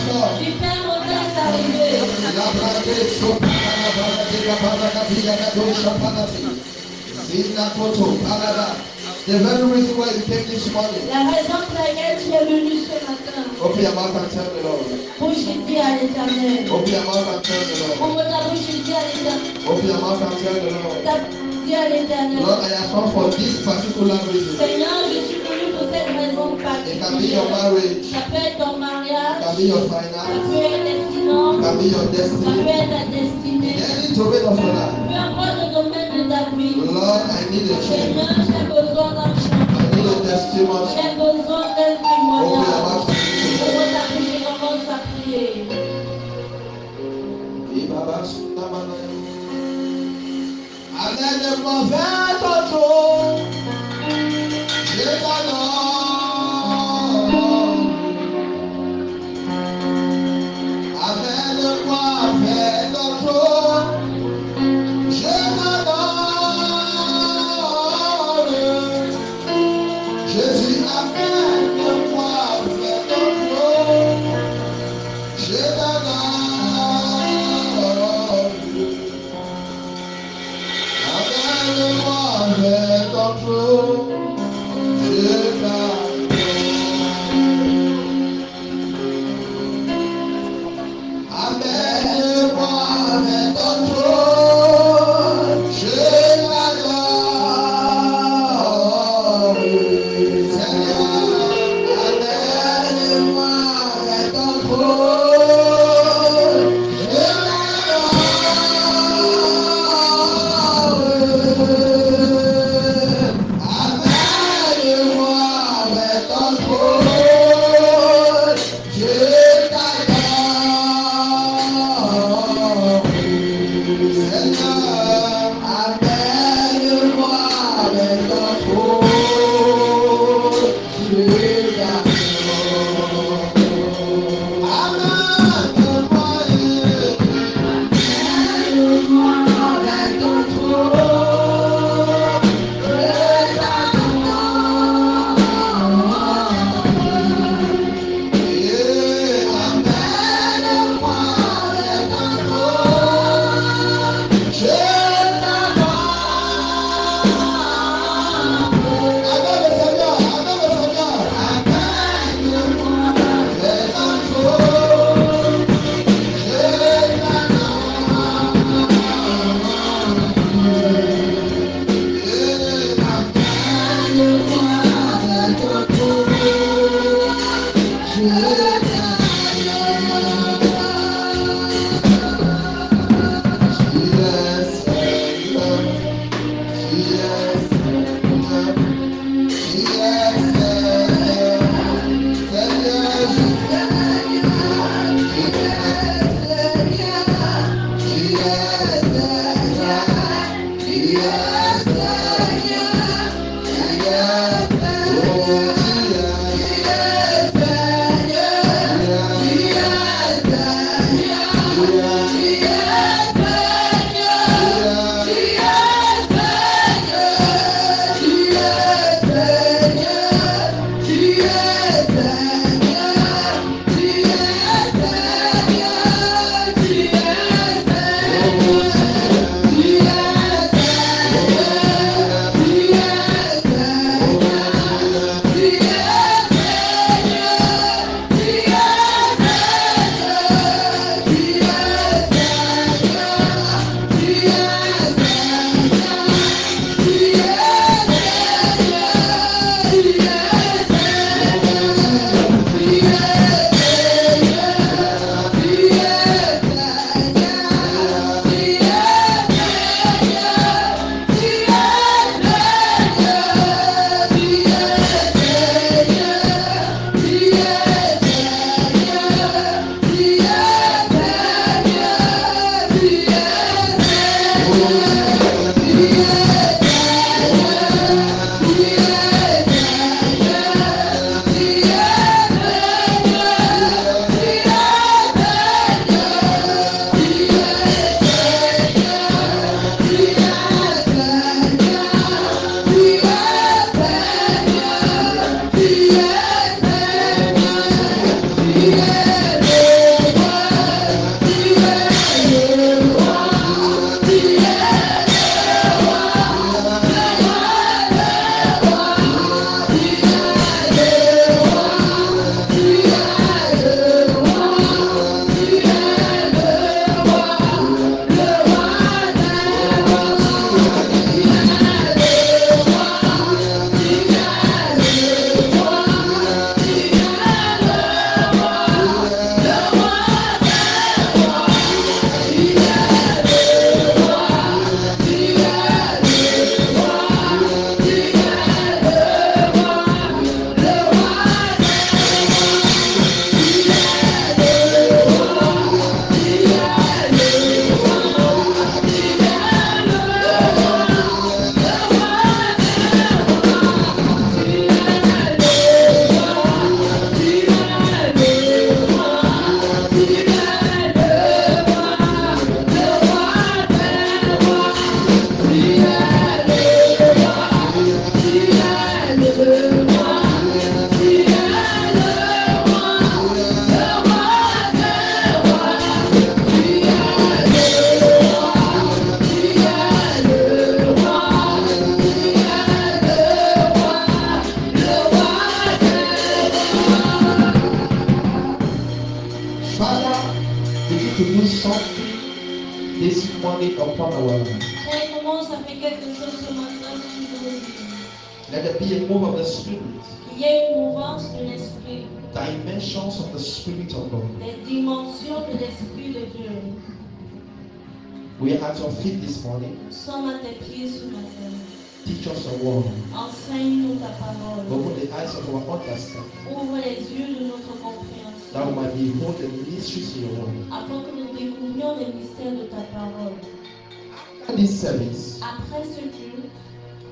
Lord. Tu fais mon temps s'arriver. La brade sopana brade kapana kapia kato shapana. Zina koto palada. The very reason why you came this morning. La raison pour laquelle tu es venu ce matin. Open your mouth and tell the Lord. Bouche et dis à l'Éternel. Open your mouth and tell the Lord. Ouvre ta bouche et dis à l'Éternel. Open your mouth and tell the Lord. Dis à l'Éternel. Lord, I have come for this particular reason. Seigneur, je suis venu pour cette raison It can be your particulière. marriage. Ça peut être ton mariage. It can be your Ça finance. peut être tes finances. It can be your Ça peut destiny. être ta destinée. Any domain of your life. Peu importe le domaine de ta vie. Lord, I need a change. Seigneur, j'ai besoin d'un changement. I need a testimony. J'ai besoin d'un Open your témoignage. mouth and tell Ouvre ta bouche et commence à prier. Avec mauvais contrôle, je t'adore. Avec mauvais contrôle, je t'adore. Jésus, avec mauvais contrôle, je t'adore. Avec Father, begin to do something this morning upon our life. Père, commence à faire quelque chose ce matin sur nos vies. Let there be a move of the Spirit, Qu'il y ait une mouvance de l'Esprit, dimensions of the Spirit of God. des dimensions de l'Esprit de Dieu. We are at your feet this morning. Nous sommes à tes pieds ce matin. Teach us your word. Enseigne-nous ta parole. Open the eyes of our understanding, Ouvre les yeux de notre compréhension. that we might behold the mysteries in your word. Afin que nous découvrions les mystères de ta parole. After this service, Après ce culte,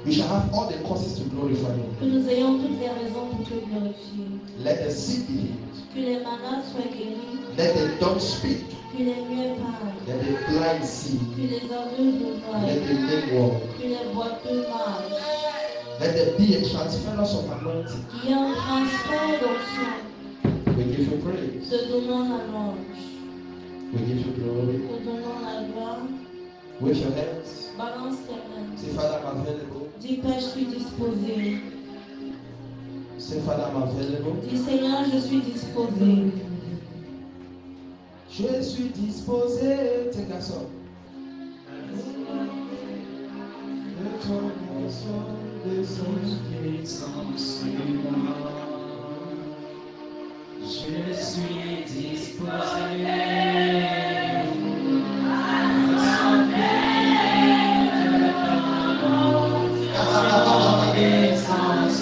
we shall have all the causes to glorify you. que nous ayons toutes les raisons pour te glorifier. Let the sick be healed. Que les malades soient guéris. Let the dumb speak. Que les muets parlent. Let the blind see. Que les aveugles voient. Let the lame walk. Que les boiteux marchent. Let there be a transference of anointing. Qu'il y ait un transfert d'onction. We give you praise. Te donnons la louange. We give you glory. Te donnons la gloire. With your hands. Balance tes mains. Say, Father, I'm available. Dis, Père, je suis disposé. Say, Father, I'm available. Dis, Seigneur, je suis disposé. Je suis disposé. Take that song. Je suis disposé. Descends sur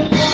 moi.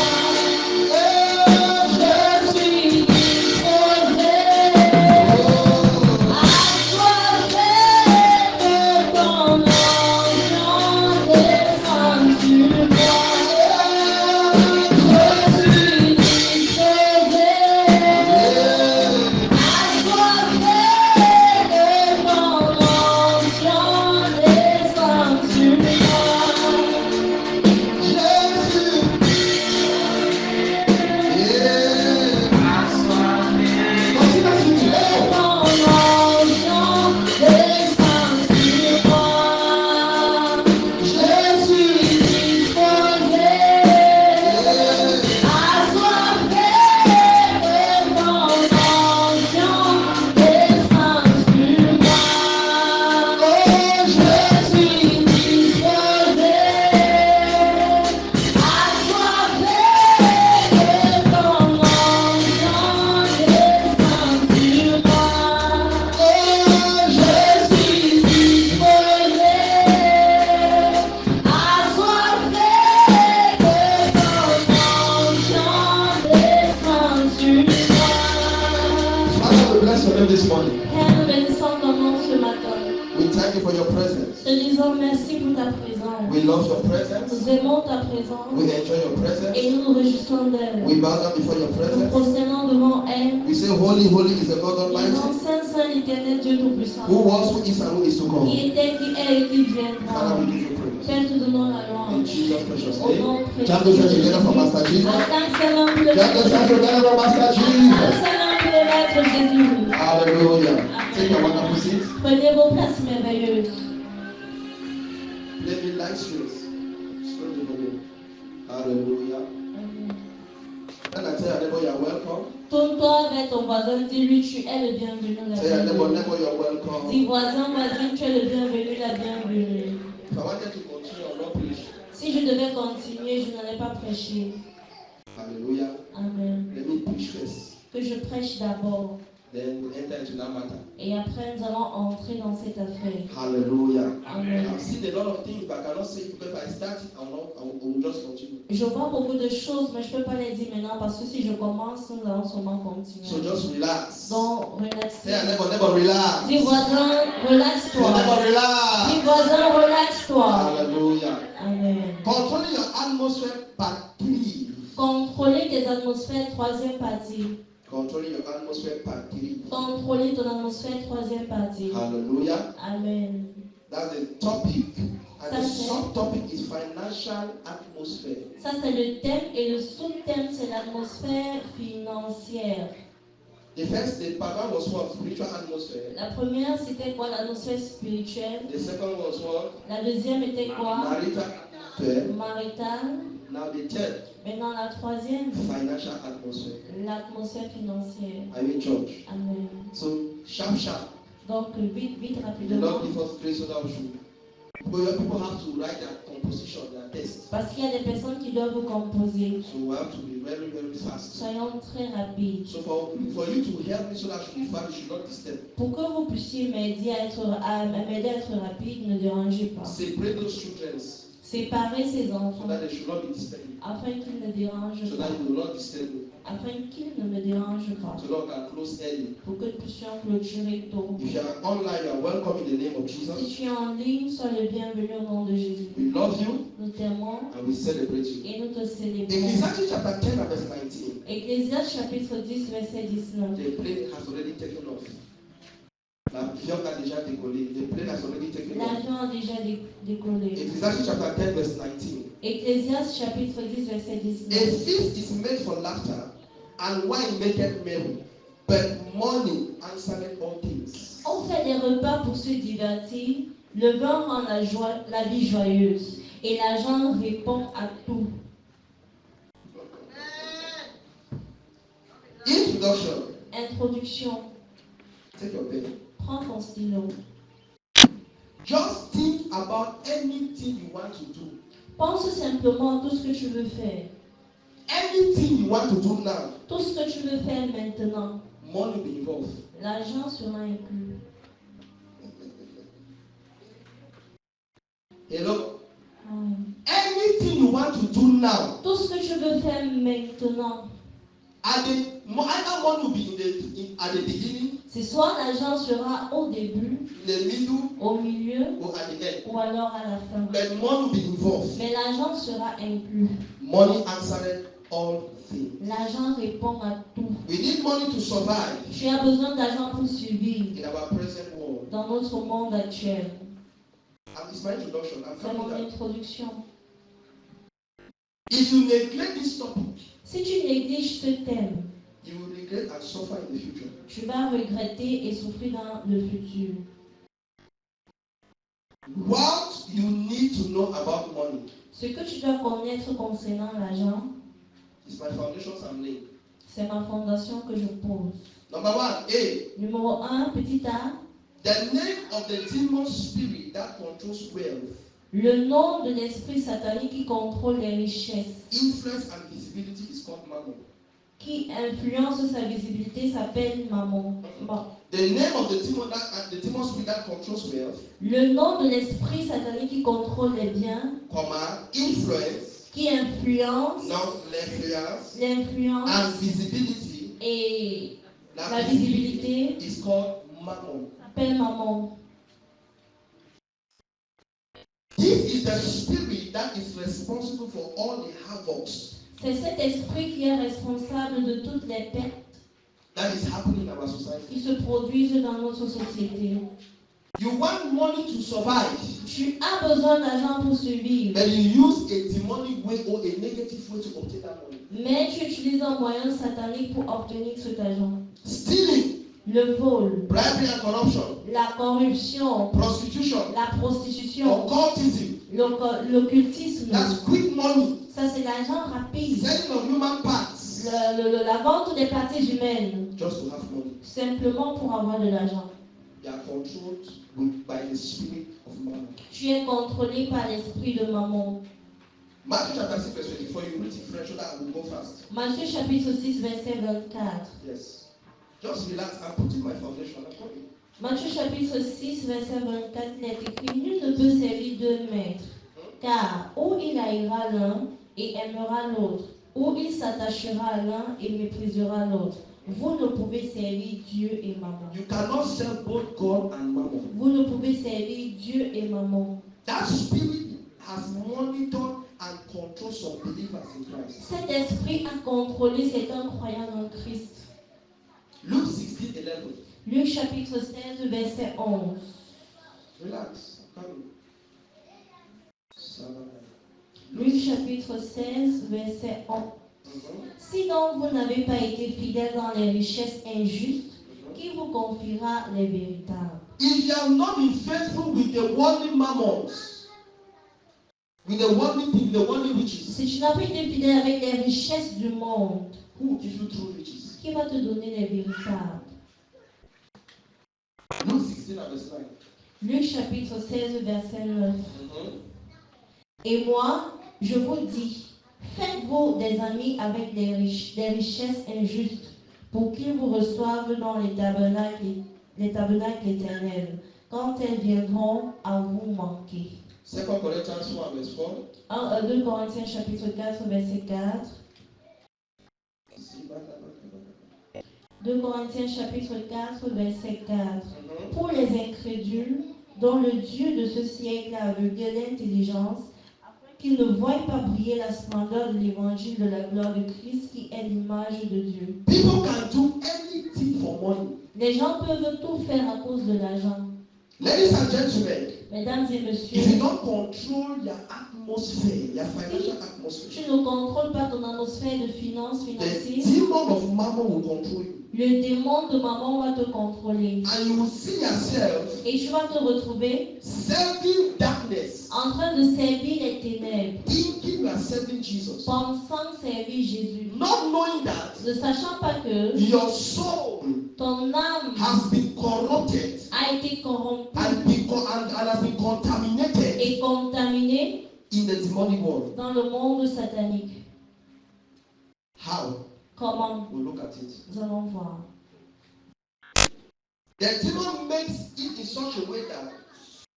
name this morning. Père, nous bénissons ton nom ce matin. We thank you for your presence. Te disons merci pour ta présence. We love your presence. Nous aimons ta présence We enjoy your presence. et nous nous réjouissons d'elle. We bow down before your Nous presence. prosternons devant elle. We say, Holy, holy is the Lord Disons, Almighty, Saint, Saint, l'Éternel Dieu Tout-Puissant, who was, who is, and who is to come. qui était, qui est et qui viendra. Father, we give you praise. Père, te donnons la In louange. Jesus' precious Au nom name. Clap those hands together for Master Jesus. Acclame ses mains pour le Clap those hands together for Master Acclame Jesus. ses mains pour le Maître Jésus. Hallelujah. Take your wonderful seat. Prenez vos places merveilleuses. Let me light straight. Straight the volume. Hallelujah. When I tell your neighbor you're welcome, Tourne-toi vers ton voisin, dis-lui tu es le bienvenu, la tell your neighbor, bienvenue. neighbor, you're welcome. Dis voisin, voisine, tu es le bienvenu, la bienvenue. If I wanted to continue, I will not preach. Si je devais continuer, je n'allais pas prêcher. Hallelujah. Amen. Let me preach first. Que je prêche d'abord. Then we'll enter into that matter. Et après, nous allons entrer dans cette affaire. Hallelujah. Amen. I've seen a lot of things, but I cannot say it because if I start it, I will just continue. Je vois beaucoup de choses, mais je ne peux pas les dire maintenant parce que si je commence, nous allons sûrement So continuer. just relax. Donc, relax. Tell your neighbor, neighbor, relax. Dis voisin, Tell relaxe-toi. your neighbor, relax. Dis voisin, relaxe-toi. Hallelujah. Amen. Controlling your atmosphere, part 3. Contrôler tes atmosphères, troisième partie. Controlling your atmosphere, part 3. Contrôler ton atmosphère, troisième partie. Hallelujah. Amen. That's the topic. And the Ça, c'est- subtopic is financial atmosphere. Ça, c'est le thème et le sous-thème, c'est l'atmosphère financière. The part 1 was what? Spiritual atmosphere. La première, c'était quoi? L'atmosphère spirituelle. The second was what? La deuxième était quoi? Marital atmosphere. Maritale. Now the third, Maintenant, la troisième, financial atmosphere. l'atmosphère financière. I mean church. Amen. So sharp, sharp. Donc, vite, vite, The rapidement. Lord give us grace so that we should. Because people have to write their composition, their test. Parce qu'il y a des personnes qui doivent composer. So we have to be very, very fast. Soyons très rapides. So for you to help me so that I should be fast, you should not disturb. Pour que vous puissiez m'aider à m'aider à être rapide, ne dérangez pas. Separate those children so Séparez ces enfants that they should not be disturbed. afin qu'ils ne dérangent So pas. that you will not disturb me. Afin qu'ils ne me dérangent pas. So that we can close early. Pour que nous puissions clôturer tôt. If you are online, you are welcome in the name of Si Jesus. tu es en ligne, sois le bienvenu au nom de Jésus. We love you Nous t'aimons and we celebrate you. et nous te célébrons. Ecclesiastes chapter 10 and verse 19. Ecclésiaste chapitre 10, verset 19. The plane has already taken off. L'avion a déjà décollé. The plane has already taken off. L'avion a déjà décollé. Ecclesiastes chapter 10 verse 19. Ecclésiaste chapitre 10, verset A 19. feast is made for laughter, and wine maketh merry, but money answereth all things. On fait des repas pour se divertir, le vin rend la vie joyeuse, et l'argent répond à tout. Introduction. Introduction. Take your pen. Prends ton stylo. Just think about anything you want to do. Pense simplement à tout ce que tu veux faire. Anything you want to do now, Tout ce que tu veux faire maintenant. money will be involved. L'argent sera inclus. Hello? Ah. Anything you want to do now, Tout ce que tu veux faire maintenant. either money will be at the beginning, C'est soit l'argent sera au début, in the middle, au milieu, or at the end. ou alors à la fin. But money will be involved. Mais l'argent sera inclus. Money answered all things. L'argent répond à tout. We need money to survive Tu as besoin d'argent pour survivre in our present world. dans notre monde actuel. It's my introduction. I'm C'est coming mon down. introduction. If you neglect this topic, Si tu négliges ce thème, you will regret and suffer in the future. tu vas regretter et souffrir dans le futur. What you need to know about money Ce que tu dois connaître concernant l'argent, is my foundations I'm laying. c'est ma fondation que je pose. Number 1, A. Numéro 1, petit a, The name of the demon spirit that controls wealth, le nom de l'esprit satanique qui contrôle les richesses, influence, and visibility is called mammon. qui influence sa visibilité, s'appelle mammon. Bon. The name of the demon spirit that controls wealth, Le nom de l'esprit satanique qui contrôle les biens, influence, qui influence non l'influence, l'influence and visibility et La visibilité is called mammon. appelle maman. This is the spirit that is responsible for all the havocs C'est cet esprit qui est responsable de toutes les pertes that is happening in our qui society. se produisent dans notre société. You want money to survive, Tu as besoin d'argent pour survivre, but you use a demonic way or a negative way to obtain that money. mais tu utilises un moyen satanique pour obtenir cet argent. Stealing, Le vol, bribery and corruption, la corruption, prostitution, la prostitution, occultism, l'occultisme. that's quick money, Ça, c'est l'argent rapide. selling of human parts La vente des parties humaines, just to have money. simplement pour avoir de l'argent. They are controlled by the spirit of mammon. Tu es contrôlé par l'esprit de maman. Matthew chapter 6 verse 24, you read in French so that I will go fast. Matthieu chapitre 6, verset 24. Yes. Just relax, I'm putting my foundation. I'm coming. Matthieu chapitre 6, verset 24, il est écrit: Nul ne peut servir deux maîtres, car ou il haïra l'un et aimera l'autre, ou il s'attachera à l'un et méprisera l'autre. Vous ne pouvez servir Dieu et maman. You cannot serve both God and mammon. Vous ne pouvez servir Dieu et maman. That spirit has monitored and controlled some believers in Christ. Cet esprit a contrôlé certains croyants en Christ. Luke 16, 11. Luc chapitre 16, verset 11. Relax, I'm coming. Luc chapitre 16, verset 11. Si donc vous n'avez pas été fidèle dans les richesses injustes, qui vous confiera les véritables? If you have not been faithful with the worldly mammons, with the worldly things, the worldly riches, Si tu n'as pas été fidèle avec les richesses du monde, who will give you true riches? qui va te donner les véritables? Luke 16 and verse 9. Luc chapitre 16, verset 9. Et moi, je vous dis, faites-vous des amis avec des richesses injustes, pour qu'ils vous reçoivent dans les tabernacles éternels, quand elles viendront à vous manquer. 2 Corinthians 1 verse 4. 2 Corinthiens chapitre 4, verset 4. 2 Corinthiens chapitre 4, verset 4. Pour les incrédules, dont le Dieu de ce siècle a aveuglé l'intelligence, afin qu'ils ne voient pas briller la splendeur de l'évangile de la gloire de Christ, qui est l'image de Dieu. People can do anything for money. Les gens peuvent tout faire à cause de l'argent. Ladies and gentlemen, Mesdames et if you messieurs, don't control your atmosphere, your financial atmosphere, tu ne contrôles pas ton atmosphère de finances the financières, demon of mammon will control you. le démon de maman va te contrôler. And you will see yourself Et tu vas te retrouver serving darkness, en train de servir les ténèbres, thinking you are serving Jesus, pensant servir Jésus, not knowing that ne sachant pas que your soul ton âme has been corrupted a été corrompue and has been contaminated et contaminée in the demonic world. dans le monde satanique. How? Comment? We'll look at it. Nous allons voir. The demon makes it in such a way that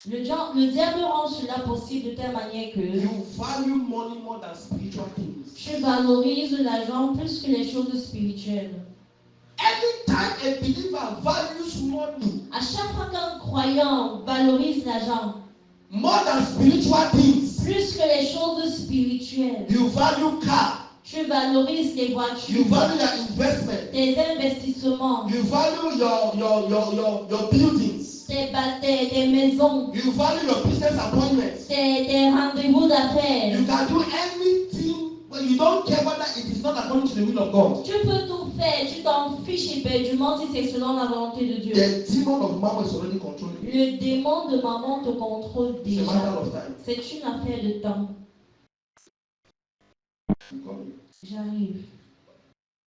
Le diable rend cela possible de telle manière que you value money more than spiritual things. tu valorises l'argent plus que les choses spirituelles. Anytime a believer values money À chaque fois qu'un croyant valorise l'argent more than spiritual things, plus que les choses spirituelles, you value car, tu valorises les you voitures, value your investment, tes investissements, you value your buildings, tes maisons, you value your business appointments. tes rendez-vous d'affaires. You can do anything, but you don't care whether it is not according to the will of God. Tu peux tout faire, tu t'en fiches éperdument si c'est selon la volonté de Dieu. The demon of mammon is already controlling you. Le démon de maman te contrôle It's a matter déjà. of time. C'est une affaire de temps. I'm coming. J'arrive.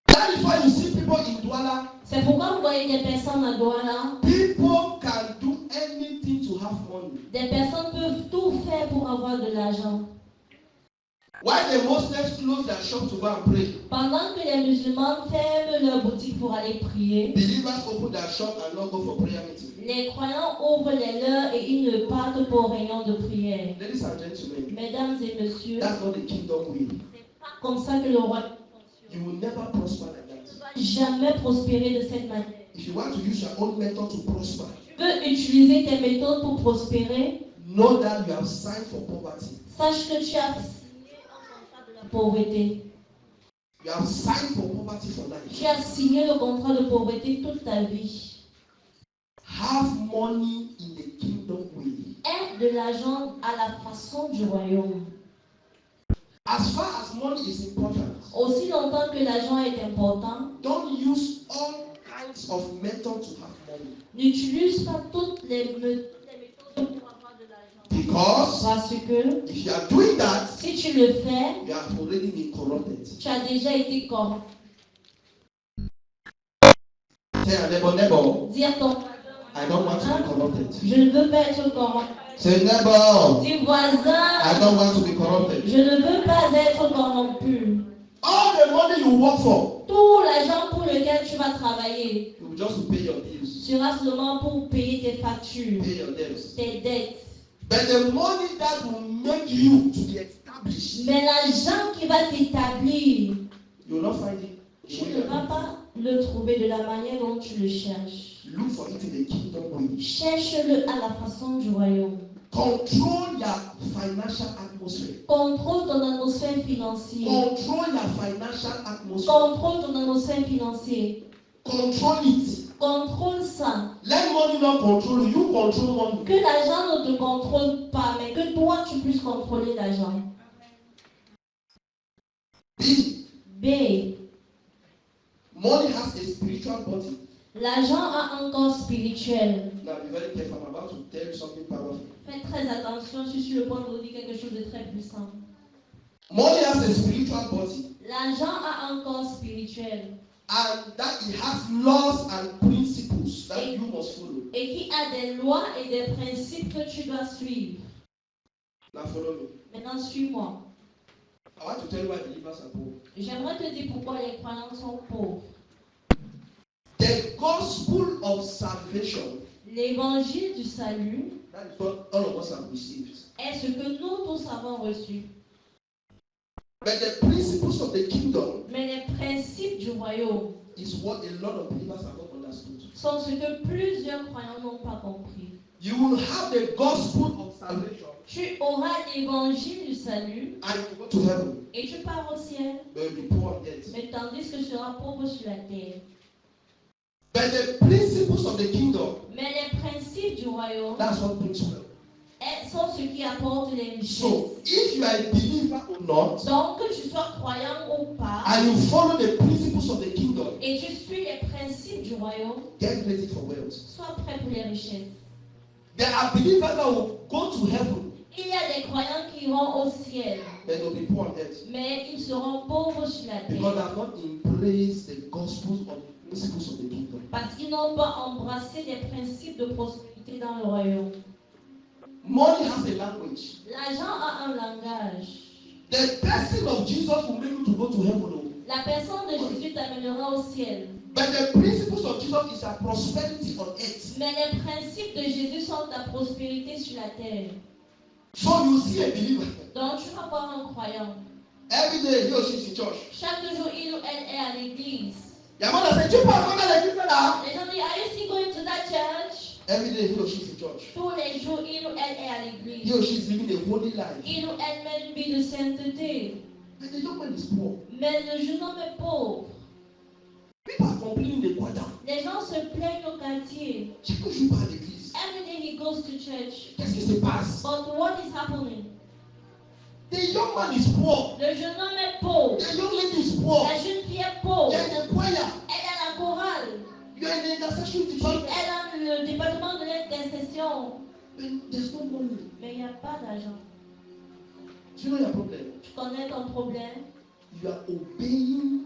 That is why you see people in Douala. C'est pourquoi vous voyez des personnes à Douala. People can do anything to have money. Des personnes peuvent tout faire pour avoir de l'argent. Why the Muslims close their shop to go and pray? Pendant que les musulmans ferment leur boutique pour aller prier, Believers open their shop and not go for prayer meeting. les croyants ouvrent les leurs et ils ne partent pour réunion de prière. Ladies and gentlemen, Mesdames et messieurs, that's not the kingdom will. c'est pas comme ça que le roi You will never prosper like tu that. vas jamais prospérer de cette manière. If you want to use your own method to prosper, Tu veux utiliser tes méthodes pour prospérer, know that you have signed for poverty. sache que tu as signé un contrat de la pauvreté. You have signed for poverty for life. Tu as signé le contrat de pauvreté toute ta vie. Have money in the kingdom way. Aie de l'argent à la façon du royaume. As far as money is important, Aussi longtemps que l'argent est important, don't use all kinds of methods to have money. n'utilise pas toutes les méthodes pour avoir de l'argent. Because Parce que if you are doing that, si tu le fais, you have already been corrupted. tu as déjà été corrompu. Tell your neighbor, Dis à ton I don't want to be corrupted. je ne veux pas être corrompu. Say, neighbor, Dis voisin, I don't want to be corrupted. je ne veux pas être corrompu. All the money you work for, Tout l'argent pour lequel tu vas travailler you just pay your bills, sera seulement pour payer tes factures, pay your debts. tes dettes. But the money that will make you to be established, Mais l'argent qui va t'établir, you will not find it. tu ne vas pas le trouver de la manière dont tu le cherches. Look for it in the kingdom way. Cherche-le à la façon du royaume. Control your financial atmosphere. Contrôle ton atmosphère financière. Control your financial atmosphere. Contrôle ton atmosphère financière. Control it. Contrôle ça. Let money not control you. You control money. Que l'argent ne te contrôle pas, mais que toi tu puisses contrôler l'argent. B. B. Money has a spiritual body. L'argent a un corps spirituel. Now be very careful. I'm about to tell you something powerful. Faites très attention, je suis sur le point de vous dire quelque chose de très puissant. Money has a spiritual body. L'argent a un corps spirituel. And that it has laws and principles that you must follow. Et qui a des lois et des principes que tu dois suivre. Now follow me. Maintenant, suis-moi. I want to tell you why believers are poor. J'aimerais te dire pourquoi les croyants sont pauvres. The gospel of salvation, L'évangile du salut that is what all of us have received. est ce que nous tous avons reçu. But the principles of the kingdom Mais les principes du royaume is what a lot of believers have not understood. sont ce que plusieurs croyants n'ont pas compris. You will have the gospel of salvation Tu auras l'évangile du salut and you go to heaven, et tu pars au ciel, but you'll be poor on earth. mais tandis que tu seras pauvre sur la terre. But the principles of the kingdom, Mais les principes du royaume that's what brings wealth. sont ce qui apporte les richesses. So, if you are a believer or not, Donc, que tu sois croyant ou pas, and you follow the principles of the kingdom, et tu suis les principes du royaume, get ready for wealth. sois prêt pour les richesses. There are believers that will go to heaven, Il y a des croyants qui iront au ciel, but they'll be poor on earth mais ils seront pauvres sur la because they terre. have not embraced the gospel of the principles of the kingdom. Parce qu'ils n'ont pas embrassé les principes de prospérité dans le royaume. Money has a language. L'argent a un langage. The person of Jesus will make you to go to heaven. La personne de Jésus t'amènera au ciel. But the principles of Jesus is a prosperity on earth. Mais les principes de Jésus sont ta prospérité sur la terre. So you see a believer. Donc tu vas voir un croyant. Every day he or she is in church. Chaque jour, il ou elle est à l'église. Your mother said, "You pas come à l'église là." Les gens disent, are you still going to that church? Every day he or she is in church. Tous les jours, il ou elle est à He l'église. or she is living a holy life. Il ou elle mène une vie de sainteté. But the young man is poor. Mais le jeune homme est pauvre. People are complaining the quarter. Les gens se plaignent au quartier. Chaque jour il va à l'église. Every day he goes to church. Qu'est-ce qui se passe? But what is happening? The young man is poor. Le jeune homme est pauvre. The young lady is poor. La jeune fille est pauvre. You are in the choir. Elle a la chorale. You are in the intercession department. Elle a le département de l'intercession. But there's no money. Mais il n'y a pas d'argent. Do you know your problem? Tu connais ton problème? You are obeying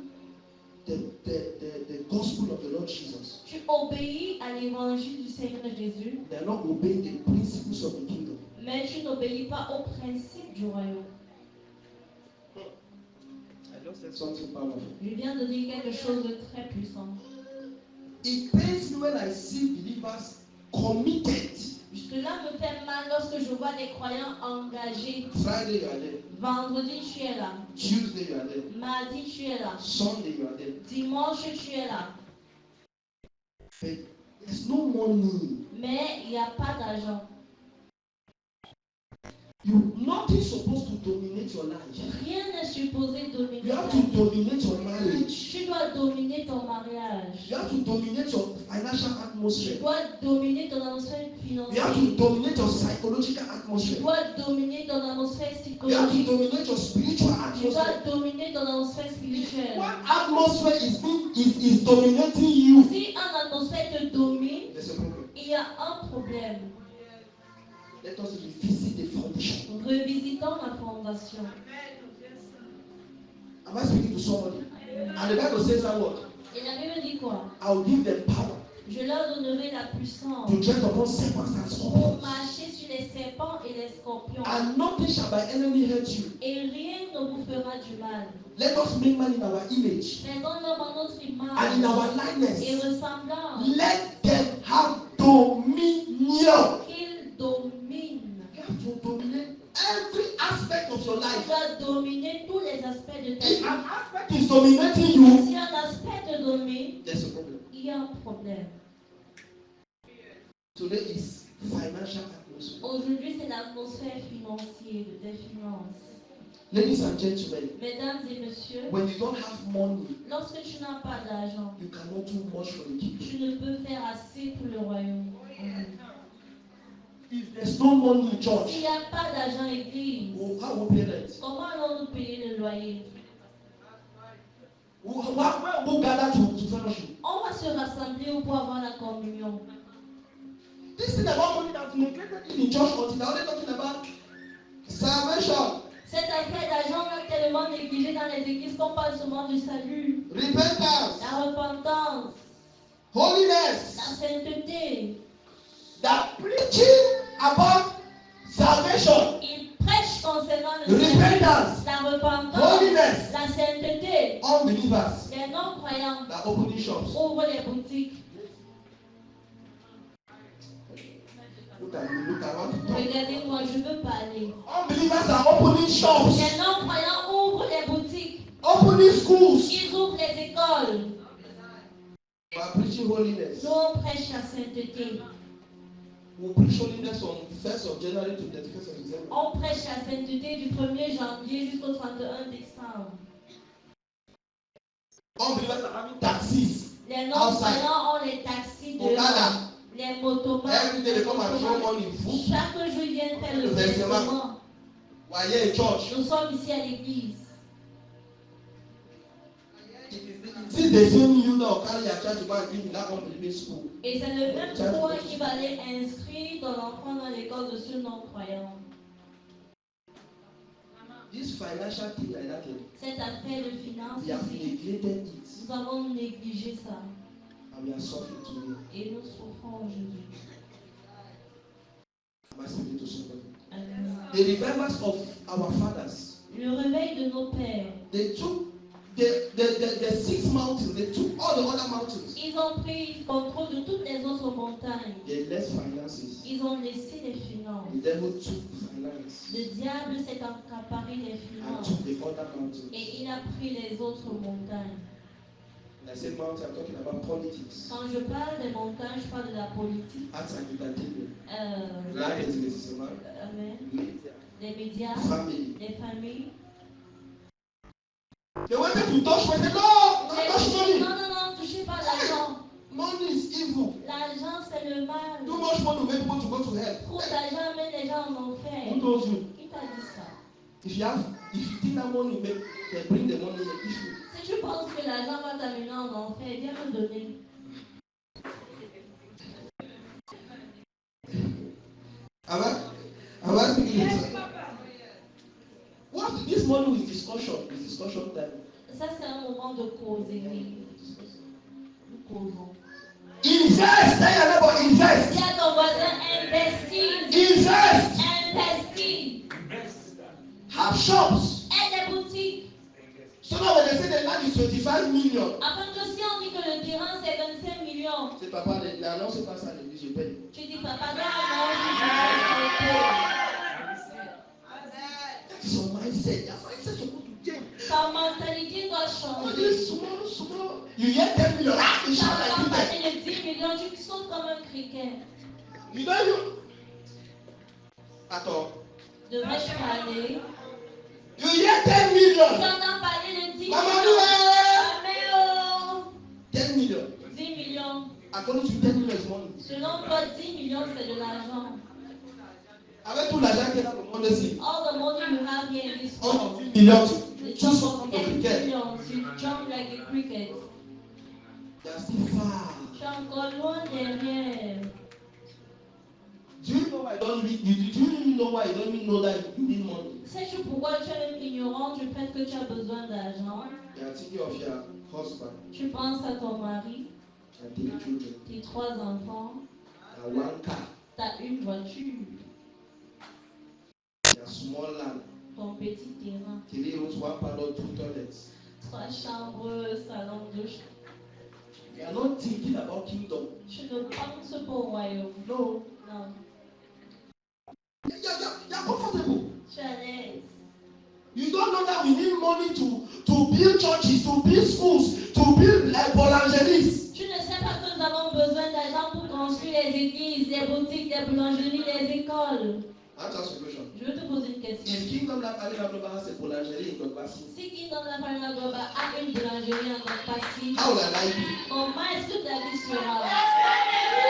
the gospel of the Lord Jesus. Tu obéis à l'évangile du Seigneur Jésus, They are not obeying the principles of the kingdom. mais tu n'obéis pas aux principes du royaume. I just said something powerful. Je viens de dire quelque chose de très puissant. It pains me when I see believers committed. Cela me fait mal lorsque je vois des croyants engagés. Friday you are there. Vendredi, tu es là. Tuesday, you are there. Mardi, tu es là. Sunday, you are there. Dimanche, tu es là. But there's no money. Mais il n'y a pas d'argent. Nothing supposed to dominate your life. Rien n'est supposé dominer You have ta to vie. dominate your marriage. Tu dois dominer ton mariage. You have to dominate your financial Tu atmosphere. dois dominer ton atmosphère You have to financière. dominate your psychological Tu atmosphere. dois dominer ton atmosphère You have to psychologique. dominate your spiritual Tu atmosphere. dois dominer ton atmosphère spirituelle. One atmosphere is dominating you. Si une atmosphère te domine, There's a problem. il y a un problème. Let us revisit the foundation. Revisitons la fondation. Am I speaking to somebody? And the Bible says that what? Et la Bible dit quoi? I'll give them power Je leur donnerai la puissance to tread upon serpents and pour scorpions. marcher sur les serpents et les scorpions. And nothing shall by enemy hurt you. Et rien ne vous fera du mal. Let us make man in our image Faisons-leur en notre and in image our et likeness. ressemblance. Let them have dominion. Qu'ils dominent. You have to dominate every aspect of your Tu life. dois dominer tous les aspects de ta If vie. an aspect is dominating you, Si un aspect te domine, there's a problem. il y a un problème. Today is financial atmosphere. Aujourd'hui, c'est l'atmosphère financière, des finances. Ladies and gentlemen, Mesdames et messieurs, when you don't have money, lorsque tu n'as pas d'argent, you cannot do much for the kingdom. tu ne peux faire assez pour le royaume. If there's no money in S'il church, n'y a pas d'argent à l'église, how will we pay rent? comment allons-nous payer le loyer? Where will we gather to fellowship? On va se rassembler pour avoir la communion. This thing about money that's neglected in church until they're only talking about salvation, Cette affaire d'argent est tellement négligée dans les églises qu'on parle seulement du salut, repentance, la repentance, la holiness. sainteté. That preaching about salvation, Ils prêchent concernant le salut, repentance, la repentance, holiness. la sainteté. Unbelievers Les non-croyants that opening shops. ouvrent les boutiques. Look at me, look at what to talk. Regardez-moi, je veux parler. Unbelievers are opening shops, Les non-croyants ouvrent les boutiques. opening schools. Ils ouvrent les écoles. We are preaching holiness. Nous, on prêche la sainteté. We preach holiness on 1st of January to 31st of December. On prêche la sainteté du 1er janvier jusqu'au 31 décembre. Unbelievers are having taxis. Les non-croyants ont les taxis de Okada. les motomates. Every day they come and throw money in food. Chaque jour, ils viennent faire le Le versement. versement. We are here in church. Nous sommes ici à l'église. See, they send you now carry your child to go and give in that unbelieving school. Et c'est le même toi qui va aller inscrire ton enfant dans l'école de ce non-croyant. This financial thing like that, Cette affaire de finance, we have neglected it nous avons négligé ça. and we are suffering today. Et nous souffrons aujourd'hui. Am I speaking to somebody? Amen. The remembrance of our fathers. Le réveil de nos pères. They took the 6 mountains, they took all the other mountains. Ils ont pris contrôle de toutes les autres montagnes. They left finances. Ils ont laissé les finances. The devil took finance Le diable s'est accaparé les and finances. took the other mountains. Et il a pris les autres montagnes. When I say mountain, I'm talking about politics, Quand je parle des montagnes, je parle de la politique. arts and entertainment, L'art, life and businessman, amen, media, les médias, family. les familles. They wanted to touch money. No, don't touch money. Non, non, non, touchez pas l'argent. Money is evil. L'argent, c'est le mal. Too much money will make people to go to hell. Trop d'argent amène les gens en enfer. Who told you? Qui t'a dit ça? If you think that money make, they bring the money, they issue. Si tu penses que l'argent va t'amener en enfer, viens me donner. Am I speaking to you? What this morning is discussion. Is discussion time. Ça, c'est un moment de causerie. Nous causons. Invest. Tell your neighbor, invest. Dis à ton voisin, investis. Invest. Investis. Have shops. Aide des boutiques. So now when they say the land is 25 million. Afin que si on dit que le terrain c'est 25 millions, C'est papa, non, c'est pas ça, je paye. tu dis papa, non, je That is your mindset. You hear 10 million, you Tu shout like entends cricket. parler de 10 millions, tu sautes comme un criquet. You know you. Attends. Devrais-je parler? You hear 10 Tu million. entends parler de 10 Maman, millions. Améo. 10 million. 10 millions. According to 10 million is money. Selon toi, 10 millions, c'est de l'argent. Avec tout l'argent qu'il y a dans le monde ici. All the money you have here in this Oh, world. 10 millions. The Tu jump sautes of comme 10 un cricket. millions, you jump like a cricket. You are still far. Tu es encore loin derrière. Do you know why you don't need, do you really know why you don't even know that you need money? Sais-tu pourquoi tu es même ignorant du fait que tu as besoin d'argent? You are thinking of your husband Tu penses à ton mari, and their children. tes 3 enfants, And one car, tu as une voiture, your small land, ton petit terrain, 3 rooms, 1 parlor, 2 toilets. 3 chambres, salon, douche. You are not thinking about kingdom. Tu ne penses pas au royaume. No. Non. You are comfortable. Tu es à l'aise. You don't know that we need money to build churches, to build schools, to build boulangeries. Tu ne sais pas que nous avons besoin d'argent pour construire les églises, les boutiques, les boulangeries, les écoles. I'll ask you a question. Je vais te poser une question. If Kingdom Life Arena Global has a boulangerie in Godbasi, Si Kingdom Life Arena Global a une boulangerie en Godbasi, how will I be? comment est-ce que ta vie sera?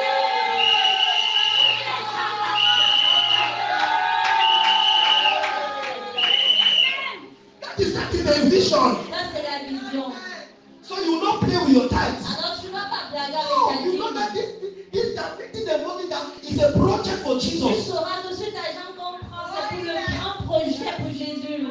That is the vision. Ça, c'est la vision. So you will not play with your tithes. Alors, tu ne vas pas blaguer avec No, ta you know that vie. this affecting the money that is a project for Tu Jesus. sauras que cet argent qu'on prend, c'est pour le grand projet pour Jésus.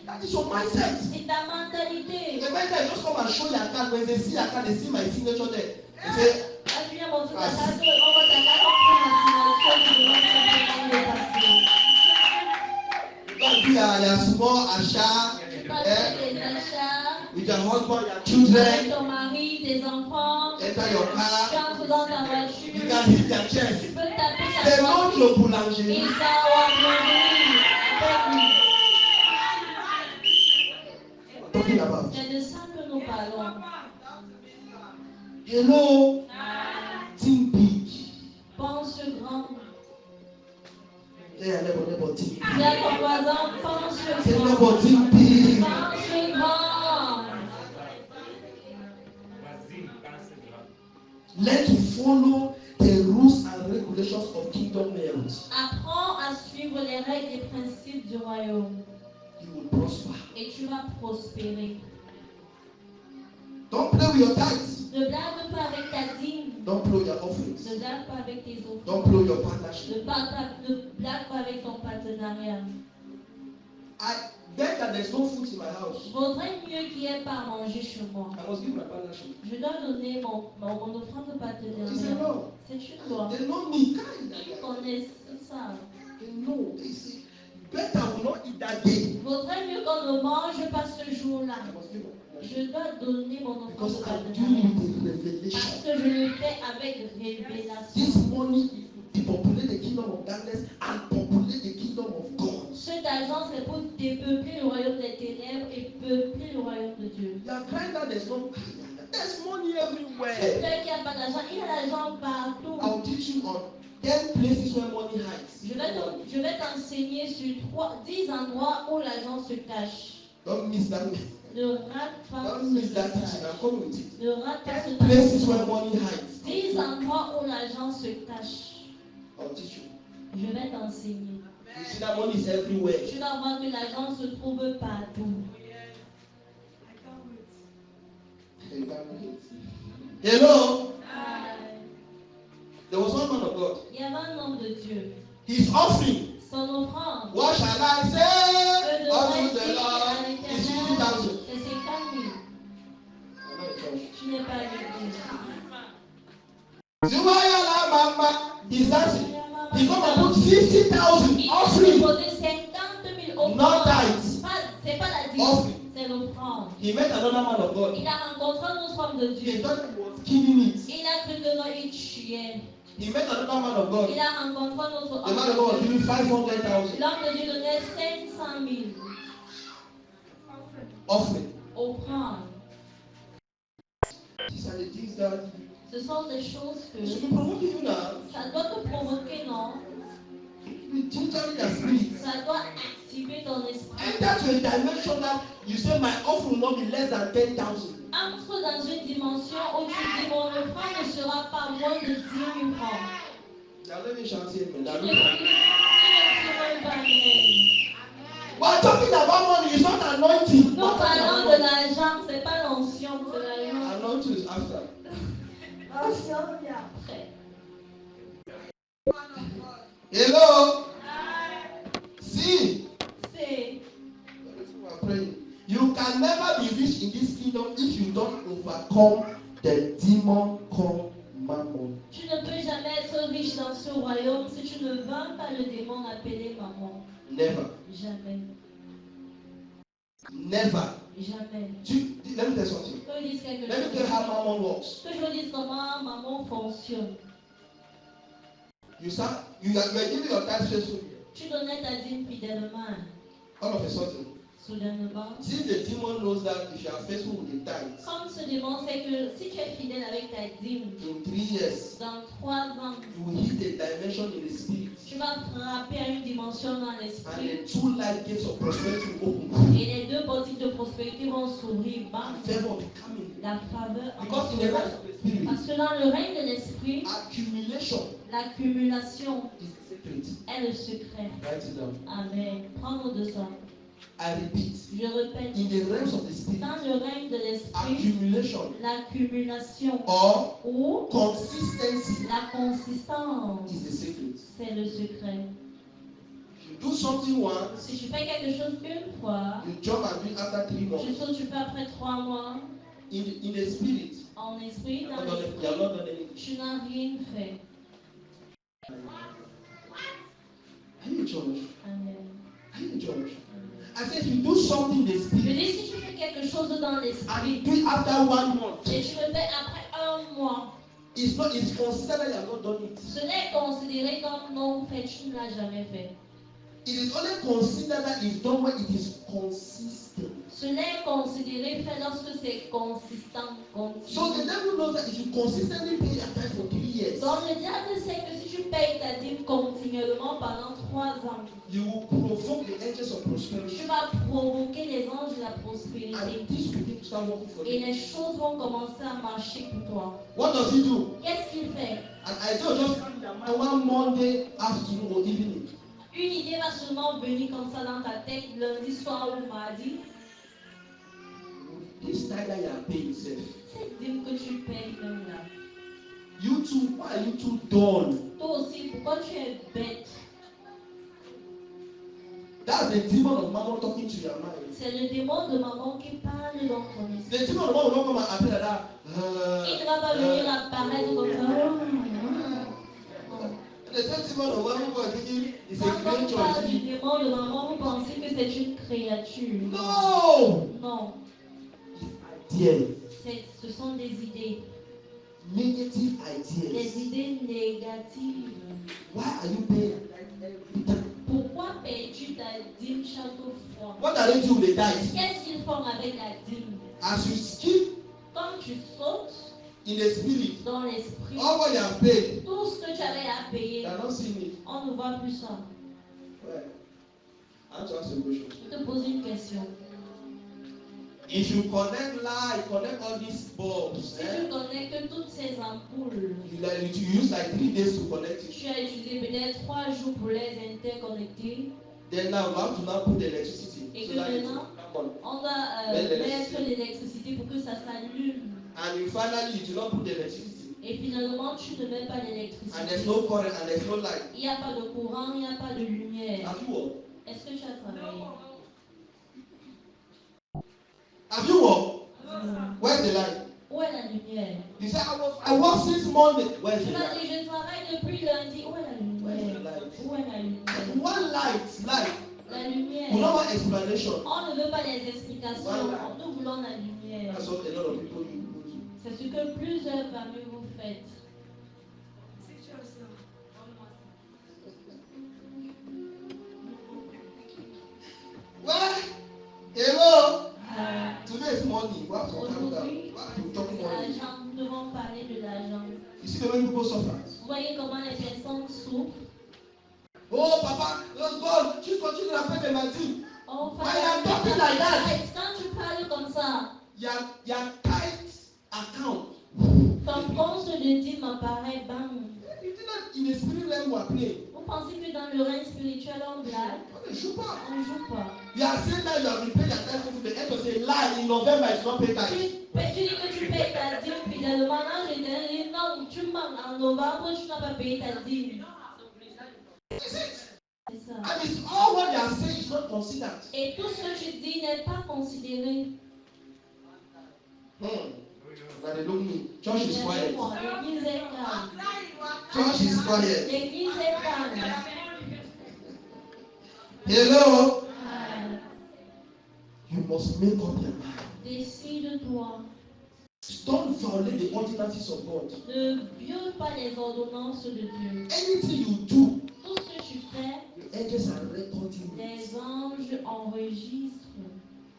That is your mindset. C'est ta mentalité. The mindset just come and show your card. When they see your card, they see my signature there. They say, Quand tu viens montrer ta carte, on voit ta carte, on prend la signature, tu demandes simplement de passer. don't do your small achat. Tu vas faire tes achats With your husband, your avec children, ton mari, tes enfants. enter your Tu car. entres dans ta You voiture. can hit your Tu chest. peux taper ta C'est not poitrine. your Et boulangerie. ça va mourir avec lui. Talking about. C'est de ça que nous parlons. Hello, think big. Pense grand. Yeah, never think. Dis à ton voisin, pense Say grand. never think big. Pense grand. Learn to follow the rules and regulations of kingdom laws. Apprends à suivre les règles et principes du royaume. You will prosper. Et tu vas prospérer. Don't play with your tithes. Ne blague pas avec ta dîme. Don't play with your offerings. Ne blague pas avec tes Don't offrandes. play with your partnership. Ne blague pas avec ton partenariat. I bet that there's no food in my house. Vaudrait mieux qu'il n'y ait pas à manger chez moi. I must give my partnership. Je dois donner mon offrande de It's a partenariat. law. C'est une loi. They know me. Ils connaissent ça. They know. They say, better will not eat that day. Vaudrait mieux qu'on ne mange pas ce jour-là. I must give my partnership. Je dois donner mon offrande Because de I'm partenariat. doing with the Parce revelation. que je le fais avec révélation. This money is to depopulate the kingdom of darkness and populate the kingdom of God. Cet argent, c'est pour dépeupler le royaume des ténèbres et peupler le royaume de Dieu. You are crying that there's no. There's money Tu everywhere. pleures qu'il n'y a pas d'argent. Il y a l'argent partout. I'll teach you on 10 places where money hides. Je vais t'enseigner sur 10 endroits où l'argent se cache. Don't miss that. Ne rate pas Don't miss ce that teaching. message. I'm coming with it. Ne rate pas ce 10 places where message. money hides. 10 endroits où l'argent se cache. I'll teach you. Je vais t'enseigner. You see that money is everywhere. Tu vas voir que l'argent se trouve partout. You can't wait. Hello. Aïe. There was one man of God. Il y avait un homme de Dieu. His offering. Son offrande. What shall I Que say devrais-je unto the dire à Lord? It's l'Éternel? 50,000. C'est 50 000. I'm not in church. Tu n'es pas à l'église. Zubayala Mama is dancing. He come and put 50,000 Il a offering. déposé 50 000 offrandes. Not tithes. C'est pas la dîme, Offering. c'est l'offrande. He met another man of God. Il a rencontré un autre homme de He Dieu. thought he was killing it. Il a cru que non, il tuait. He met another man of God. Il a rencontré un autre The man of God was homme de Dieu. giving 500,000 L'homme de Dieu donnait 500 000 offering. offrandes. These are the things that Ce sont des choses que should be provoking you now. ça doit te provoquer, non? Be tingling your spirit. Ça doit activer ton esprit. Enter to a dimension that you say my offering will not be less than 10,000. Entre dans une dimension où tu dis mon offrande ne sera pas moins de 10 000 francs. Now let me shout here, man. Tu ne cries même pas amen. We're talking about money, it's not anointing. Nous parlons de l'argent, c'est pas l'onction, c'est l'argent. Anointing is after. L'onction vient après. Hello? See? C'est. We're praying. You can never be rich in this kingdom if you don't overcome the demon called mammon. Tu ne peux jamais être riche dans ce royaume si tu ne vaincres pas le démon appelé mammon. Never. Jamais. Never. Jamais. Let me tell you something. Que je dise quelque Let me tell you chose. how mammon works. Que je vous dise comment mammon fonctionne. You are giving your tithe faithfully. Tu donnais ta dîme fidèlement. All of a sudden. Soudainement. Since the demon knows that if you are faithful with the tithe. Comme ce démon sait que si tu es fidèle avec ta dîme. In 3 years. Dans 3 ans. You will hit a dimension in the spirit. Tu vas frapper à une dimension dans l'esprit. And the 2 light gates of prosperity will open. Et les 2 portiques de prospérité vont s'ouvrir. And favor will come in. La faveur. Because in the realm of the spirit. Parce que dans le règne de l'esprit. Accumulation. L'accumulation. Is the secret. Est le secret. Write it down. Amen. Prends-nous de ça. I repeat. Je répète. In the realms of the spirit. Dans le règne de l'esprit. Accumulation. L'accumulation. Or. Ou. Consistency. La consistance. Is the secret. C'est le secret. Do something once. Si tu fais quelque chose une fois. You jump and do it after 3 months. Tu sautes, tu fais après 3 mois. In the spirit. En esprit, dans l'esprit. Tu n'as rien fait. Are you in church? Amen. Are you in church? I said you do something in the Je spirit. dis si tu fais quelque chose dans And l'esprit. you do it after 1 month. Et tu le fais après 1 mois. It's considered that you have not done it. Ce n'est considéré comme non fait, tu ne l'as jamais fait. It is only considered that it's done when it is consistent. Ce n'est considéré fait lorsque c'est consistant. So the devil knows that if you consistently pay your tithe for 3 years. Donc le diable sait que si tu payes ta dîme continuellement pendant 3 ans. You will provoke the angels of prosperity. Tu vas provoquer les anges de la prospérité. And this will begin to start working for Et you. les choses vont commencer à marcher pour toi. What does he do? Qu'est-ce qu'il fait? And I just one Monday afternoon or evening. Une idée va seulement venir comme ça dans ta tête lundi soir ou mardi. This time that you are paying yourself. Cette dîme que tu payes même là. You too, why are you too dull? Toi aussi, pourquoi tu es bête? That's the demon of mammon talking to your mind. C'est le démon de maman qui parle dans ton esprit. The demon of mammon will not come and appear like that. Il ne va pas venir apparaître comme ça. The same demon of mammon was thinking it's a Quand on creature. parle du démon de maman, vous pensez que c'est une créature. No! Non. Ideas. Ce sont des idées. Negative Des ideas. idées négatives. Why are you paying every time? Pourquoi payes-tu ta dîme chaque fois? What are they doing with the tithe? Qu'est-ce qu'ils font avec la dîme? As you skip Quand tu sautes in the spirit, dans l'esprit, all what you have paid, tout ce que tu avais à payer, you are not seeing it. on ne voit plus ça. Well, I want to ask you a question. Je te pose une question. If you connect light, connect all these bulbs, Si tu connectes toutes ces ampoules, you use like 3 days to connect it. tu as utilisé peut-être 3 jours pour les interconnecter. Then now we have to now put the electricity. Et So que that it maintenant, will come on va mettre l'électricité pour que ça s'allume. on. And you finally you do not put the electricity. Et finalement, tu ne mets pas And there's l'électricité. no current and there's no light. Il n'y a pas de courant, il n'y a pas de lumière. Have you worked? Est-ce que tu as travaillé? Have you worked? Where's the light? Où est la lumière? You say I work since Monday. Where's Tu the vas light? dire, je travaille depuis lundi. Où est la lumière? Où est la lumière? One light. La lumière. We don't want explanation. On ne veut pas les explications. Nous voulons la lumière. That's what a lot of people do. C'est ce que plusieurs parmi vous faites. Well, hello. Today is morning. Aujourd'hui, l'argent, nous devons parler de l'argent. You see the way people suffer. Vous voyez comment les personnes souffrent. Oh, papa, oh God, tu continues à payer ma dîme. Oh, Why you talking like that? Quand tu parles comme ça, Your tight account. ton compte de dîme apparaît, bam. You think that in the spirit realm we are playing? Vous pensez que dans le règne spirituel, on blague? On ne joue pas. On ne joue pas. You are saying that you have been paying your tax to the end of the lie in November, it's not paid tax. Tu dis que tu payes ta dîme, puis dans le moment, je te dis non, tu manques en novembre, tu n'as pas payé ta dîme. C'est ça. And it's all what they are saying is not considered. Et tout ce que tu dis n'est pas considéré. Now they look me. Church is quiet. L'église est calme. Church is quiet. L'église est calme. Hello. Ah, You must make up your mind. décide-toi. Don't violate the ordinances of God. Ne viole pas les ordonnances de Dieu. Anything you do, Tout ce que tu fais, the angels are recording it. les anges enregistrent.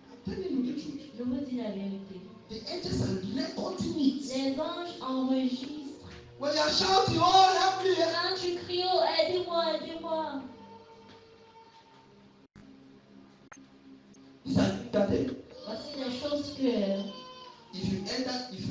I'm telling you the truth. Je vous dis la vérité. The angels are recording it. Les anges enregistrent. When you are shouting, oh, help me. Quand tu cries, oh, aidez-moi, aidez-moi. These are things that Voici les choses que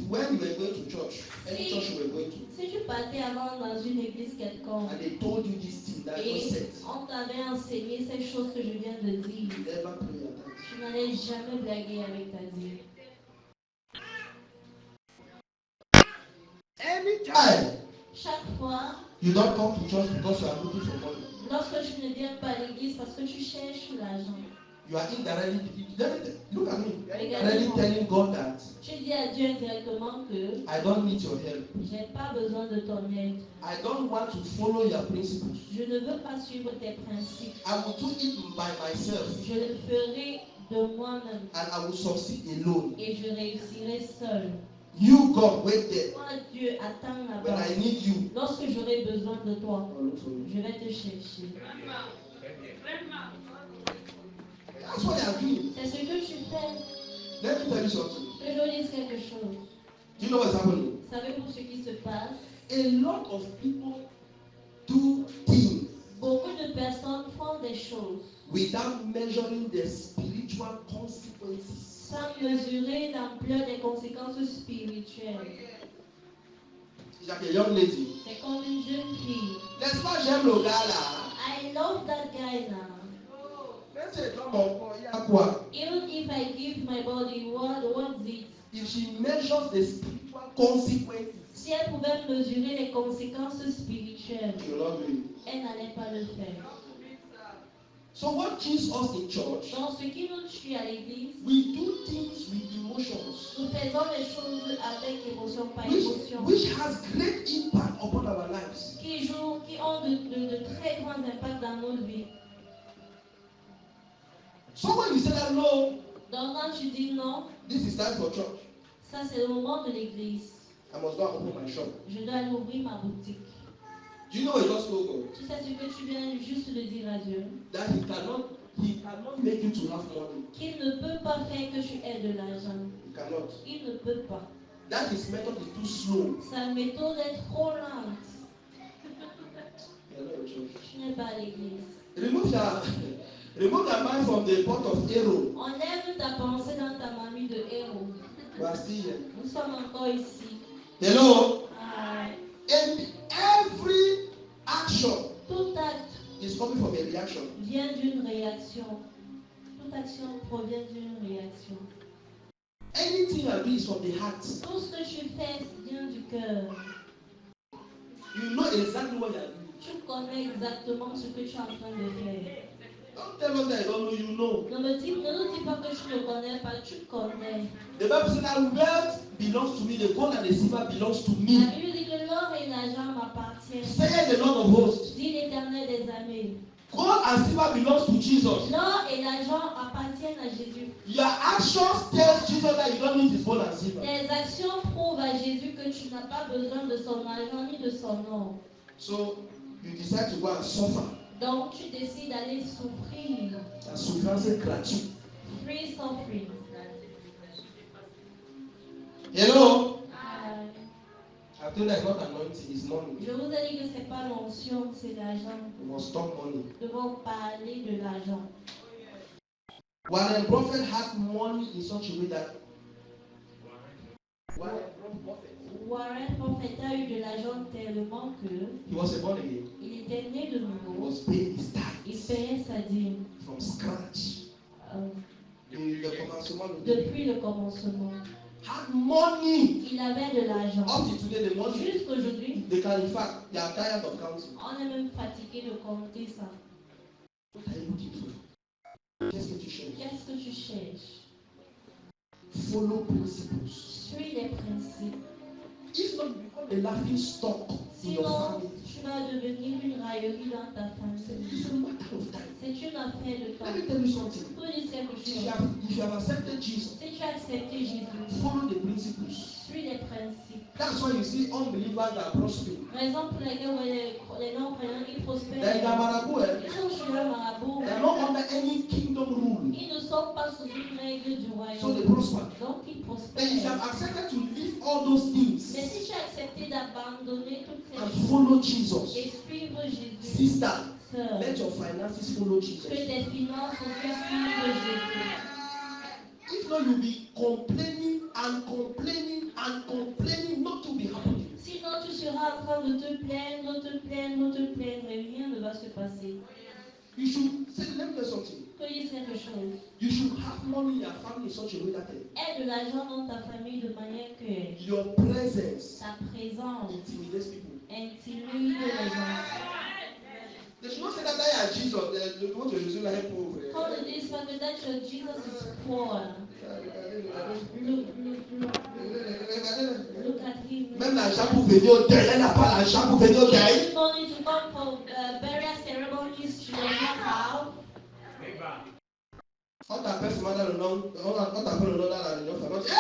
when you were going to church, any church you were going to, si tu partais avant dans une église quelconque and they told you this thing that et was said, on t'avait enseigné ces choses que je viens de dire, you never pray your tithe. tu n'allais jamais blaguer avec ta dîme. Anytime Chaque fois, you don't come to church because you are looking for money, lorsque tu ne viens pas à l'église parce que tu cherches l'argent, you are indirectly, look at me, you are indirectly telling God that tu dis à Dieu indirectement que I don't need your help. j'ai pas besoin de ton aide. I don't want to follow your principles. Je ne veux pas suivre tes principes. I will do it by myself Je le ferai de moi-même and I will succeed alone. et je réussirai seul. You, God, wait there. Toi, Dieu, attends When là-bas. I need you, Lorsque j'aurai besoin de toi, I'll look for you. je vais te chercher. That's what they are doing. C'est ce que tu fais. Let me tell you something. Que je dise quelque chose. Do you know what's happening? Savez-vous ce qui se passe? A lot of people do things Beaucoup de personnes font des choses without measuring the spiritual consequences. sans mesurer l'ampleur des conséquences spirituelles. It's like a young lady. C'est comme une jeune fille. N'est-ce pas, j'aime le gars là. I love that guy now. Mais c'est pas mon corps, il y a quoi? Even if I give my body, what's it? If she measures the spiritual consequences, Si elle pouvait mesurer les conséquences spirituelles, she will not do it. elle n'allait pas le faire. So what kills us in church? Donc, ce qui nous tue à l'église, We do things with emotions, nous faisons les choses avec émotion, pas émotion, which has great impact upon our lives. qui ont de très grands impacts dans nos vies. So when you say that no, Donc, quand tu dis non, this is time for church, ça c'est le moment de l'église. I must go and open my shop. Je dois aller ouvrir ma boutique. Do you know what you just told God? Tu sais ce que tu viens juste de dire à Dieu? That he cannot make you to have money. Qu'il ne peut pas faire que tu aies de l'argent. He cannot. Il ne peut pas. That his method is too slow. Sa méthode est trop lente. You're not a church. Tu n'es pas à l'église. Remove your mind from the pot of arrow. Enlève ta pensée dans ta mamie de héros. We are still here. Nous sommes encore ici. Hello? Ah, And every action tout acte is coming from a reaction. vient d'une réaction. Toute action provient d'une réaction. Anything you do is from the heart. Tout ce que tu fais vient du cœur. You know exactly what you are doing. Tu connais exactement ce que tu es en train de faire. Don't tell us that you don't know, you know. Ne nous dis pas que tu ne connais pas, tu connais. The Bible says that wealth belongs to me, the gold and the silver belongs to La me. Bible dit que l'or et l'argent m'appartiennent. Say the Lord of hosts. Dit l'Éternel des armées. Gold and silver belongs to Jesus. L'or et l'argent appartiennent à Jésus. Your actions tell Jesus that you don't need his gold and silver. Tes actions prouvent à Jésus que tu n'as pas besoin de son argent ni de son or. So you decide to go and suffer. Donc tu décides d'aller souffrir. La souffrance est gratuite. Free suffering. Hello? Euh, I told you it's not anointing, it's money. Je vous ai dit que ce n'est pas l'onction, c'est l'argent. We must talk money. Nous devons parler de l'argent. Warren Buffett had money in such a way that Warren Buffett a eu de l'argent tellement que he was a born again. il était né de He nouveau. was paying his Il tithes payait sa dîme from scratch. euh, Le commencement depuis le commencement. had money. Il avait de l'argent. Up to today, the money Jusqu'aujourd'hui, they can, in fact, they are tired of counting. on est même fatigué de compter ça. What are you looking for? Qu'est-ce que tu cherches? Qu'est-ce que tu cherches? Follow principles. Suis les principes. If not, you become a laughing stock in your Sinon, family. tu vas devenir une raillerie dans ta famille. It's a matter of time. C'est une affaire de temps. Let me tell you something. Pour dire quelque If chose. you have accepted Jesus, Si tu as accepté Jésus, follow the principles. suis les principes. That's why you see unbelievers that are prospering. Raison pour laquelle les non-croyants, ils prospèrent. Then the marabout, Ils sont chez le marabout. they are not under any kingdom rule. Ils ne sont pas sous une règle du So royaume. they prosper. Donc ils And if you have prospèrent. accepted to leave all those things Mais si tu as accepté d'abandonner toutes ces and choses follow Jesus, et suivre Jésus, sister, sœur, let your finances follow que Jesus. tes finances aussi suivent Jésus. If not, you'll be complaining and complaining and complaining not to be happy. Sinon, tu seras en train de te plaindre, et rien ne va se passer. You should say, let me tell you something. Soyez quelque chose. You should have money in your family in such a way that Aie de l'argent dans ta famille de manière que your presence ta présence intimidates people. intimide les gens. They should not say that I am Jesus. They want to use like pauvre. Quand on dit ça, que that your Jesus is poor. Look at him. Même l'argent pour venir au deuil, elle n'a pas l'argent pour venir au deuil. Money to come for burial ceremonies, she does not have. On t'appelle souvent dans le nom, on t'appelle le nom dans la réunion famille.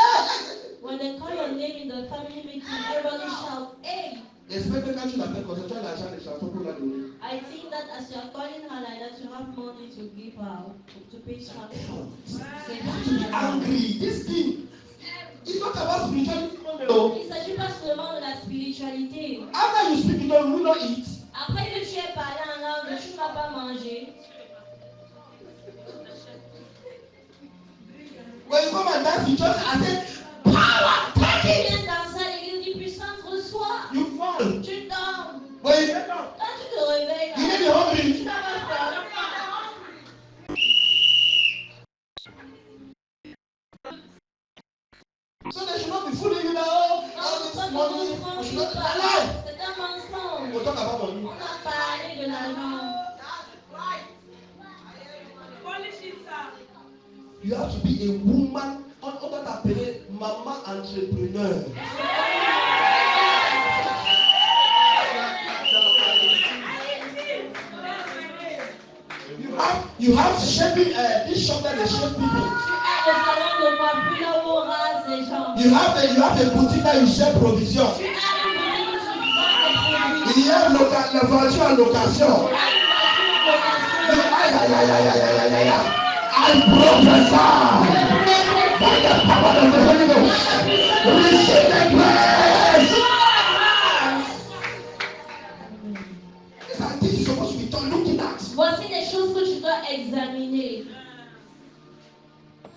When they call your name in the family meeting, everybody shout, hey! J'espère que quand tu l'appelles comme ça, tu as l'argent des chansons pour la donner. I think that as you are calling her like that, you have money to give her, to pay transport. Be angry. This thing, it's not about spirituality. No. Il ne s'agit pas seulement de la spiritualité. After you speak, you will not eat. Après que tu aies parlé en langue, tu ne vas pas manger. When you come and dance, you just say, power, take it. Tu viens danser à l'église, dit puissance, reçois. You fall. Tu dors. When you get up, Quand tu te réveilles, you may be hungry. tu n'as pas faim. So they should not be fooling you now. All this money, you should not lie. C'est un mensonge. We'll talk about money. On a parlé de l'argent. You have to be a woman on that appelé maman entrepreneur. You have shaping this shop that they shape people. Le salon de coiffure là où on rase les gens. You have a boutique that you sell provision. Tu as une boutique où tu vends des produits. Il y a la voiture en location. I prophesy by the power of the Holy Ghost. Receive the grace. These are things you're supposed to be done looking at. Voici des choses que tu dois examiner.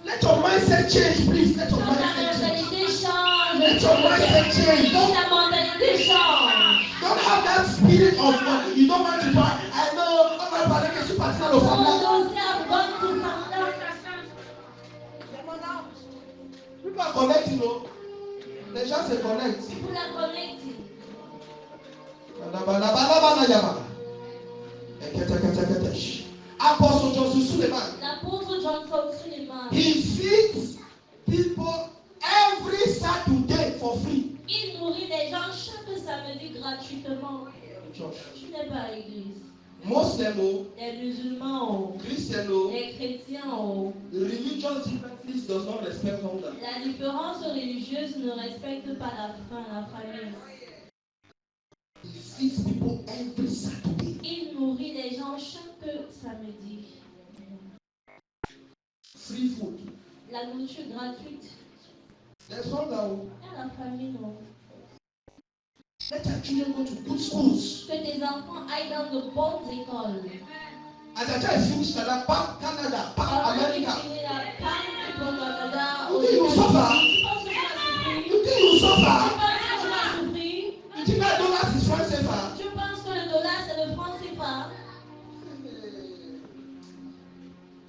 Let your mindset change, please. Let your Quand ta mindset change. mentalité change, Let your mindset change. quand ta mentalité change. Don't have that spirit of you don't want to buy. I know. On va parler que je suis parti dans le famille. People are connecting, no? Les gens se connectent. Pour la connecter. Apostle Johnson Suleiman. L'apôtre Johnson Suleiman. He feeds people every Saturday for free. Il nourrit les gens chaque samedi gratuitement. Tu n'es pas à l'église. Muslim, Les musulmans, Christian, les chrétiens, religious differences does not respect hunger. la différence religieuse ne respecte pas la faim, la famille. He feeds people every Saturday. Il nourrit les gens chaque samedi. Free food. La nourriture gratuite. There's hunger. Il y a la famine. Oh. Let your children go to good schools. Que tes enfants aillent dans de bonnes écoles. As a child finish back Canada, back America. You think you suffer? You think you suffer? You think that dollar is franc CFA? Tu penses que le dollar c'est le franc CFA?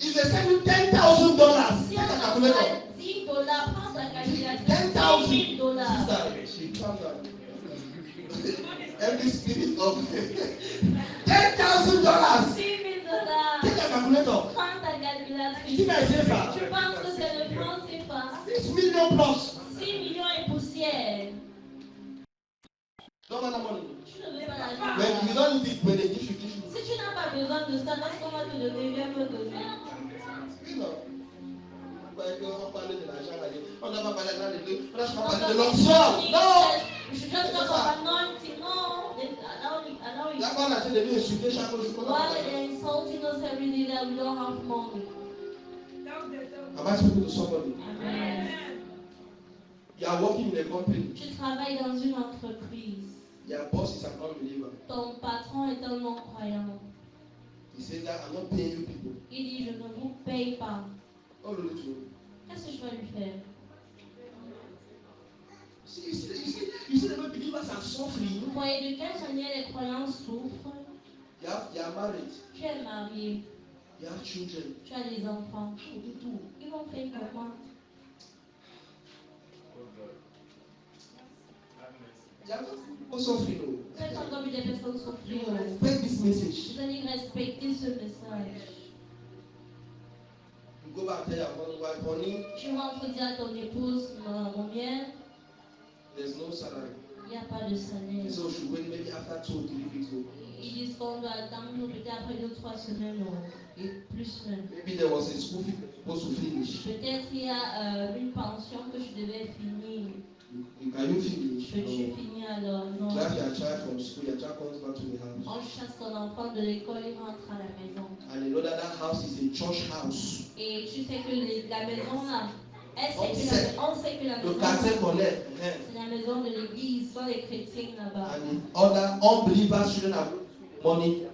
If they send you $10,000, Si take on a calculator. $10, prends ta calculatrice. $10,000. $10,000. Sister, she calm down. Every spirit of $10,000. Take a calculator. Prends ta calculatrice. You think I say ça? Tu penses que c'est le franc CFA? 6 million plus. 6 millions et poussière. Don't want the money. Tu ne veux pas l'argent. When you don't need it, when they give you. Si tu n'as pas besoin de ça, lorsqu'on va te donner, viens me donner. Oui, non. On parle de l'argent, on n'a pas parlé de l'onction. Non! Je suis juste dans ton anointing. No. Là-bas, on a fait des vieux insultés chaque jour. Why are they insulting us every day that we don't have money? Am I speaking to somebody? Amen. You are working in a company. Tu travailles dans une entreprise. Your boss is an unbeliever. Ton patron est un non-croyant. He says that I'm not paying you people. Il dit, je ne vous paye pas. What will you do? Qu'est-ce que je vais lui faire? You see the way believers are suffering. Vous voyez de quelle manière les croyants souffrent? You are married. Tu es marié. You have children. Tu as des enfants. How will you do? Ils vont faire comment? You are not suffering. Vous êtes encore vu des personnes souffrir. Respect this message. Vous allez respecter ce message. You go back there, your wife, honey. Tu rentres dire à ton épouse, mon bien, There's no salary. il n'y a pas de salaire. So we should wait maybe after 2 or 3 weeks. Ils disent qu'on doit attendre peut-être après 2 ou 3 semaines et plus même. Maybe there was a school fee supposed to finish. Peut-être il y a une pension que je devais finir. Can you finish? Peux-tu finir alors? Non. Drive your child from school, your child comes back to the house. On chasse ton enfant de l'école et rentre à la maison. And you know that house is a church house. Et tu sais que la maison là, on sait que la Le maison quartier connaît. c'est la maison de l'église, sont les chrétiens là-bas. And the other unbelievers shouldn't have money.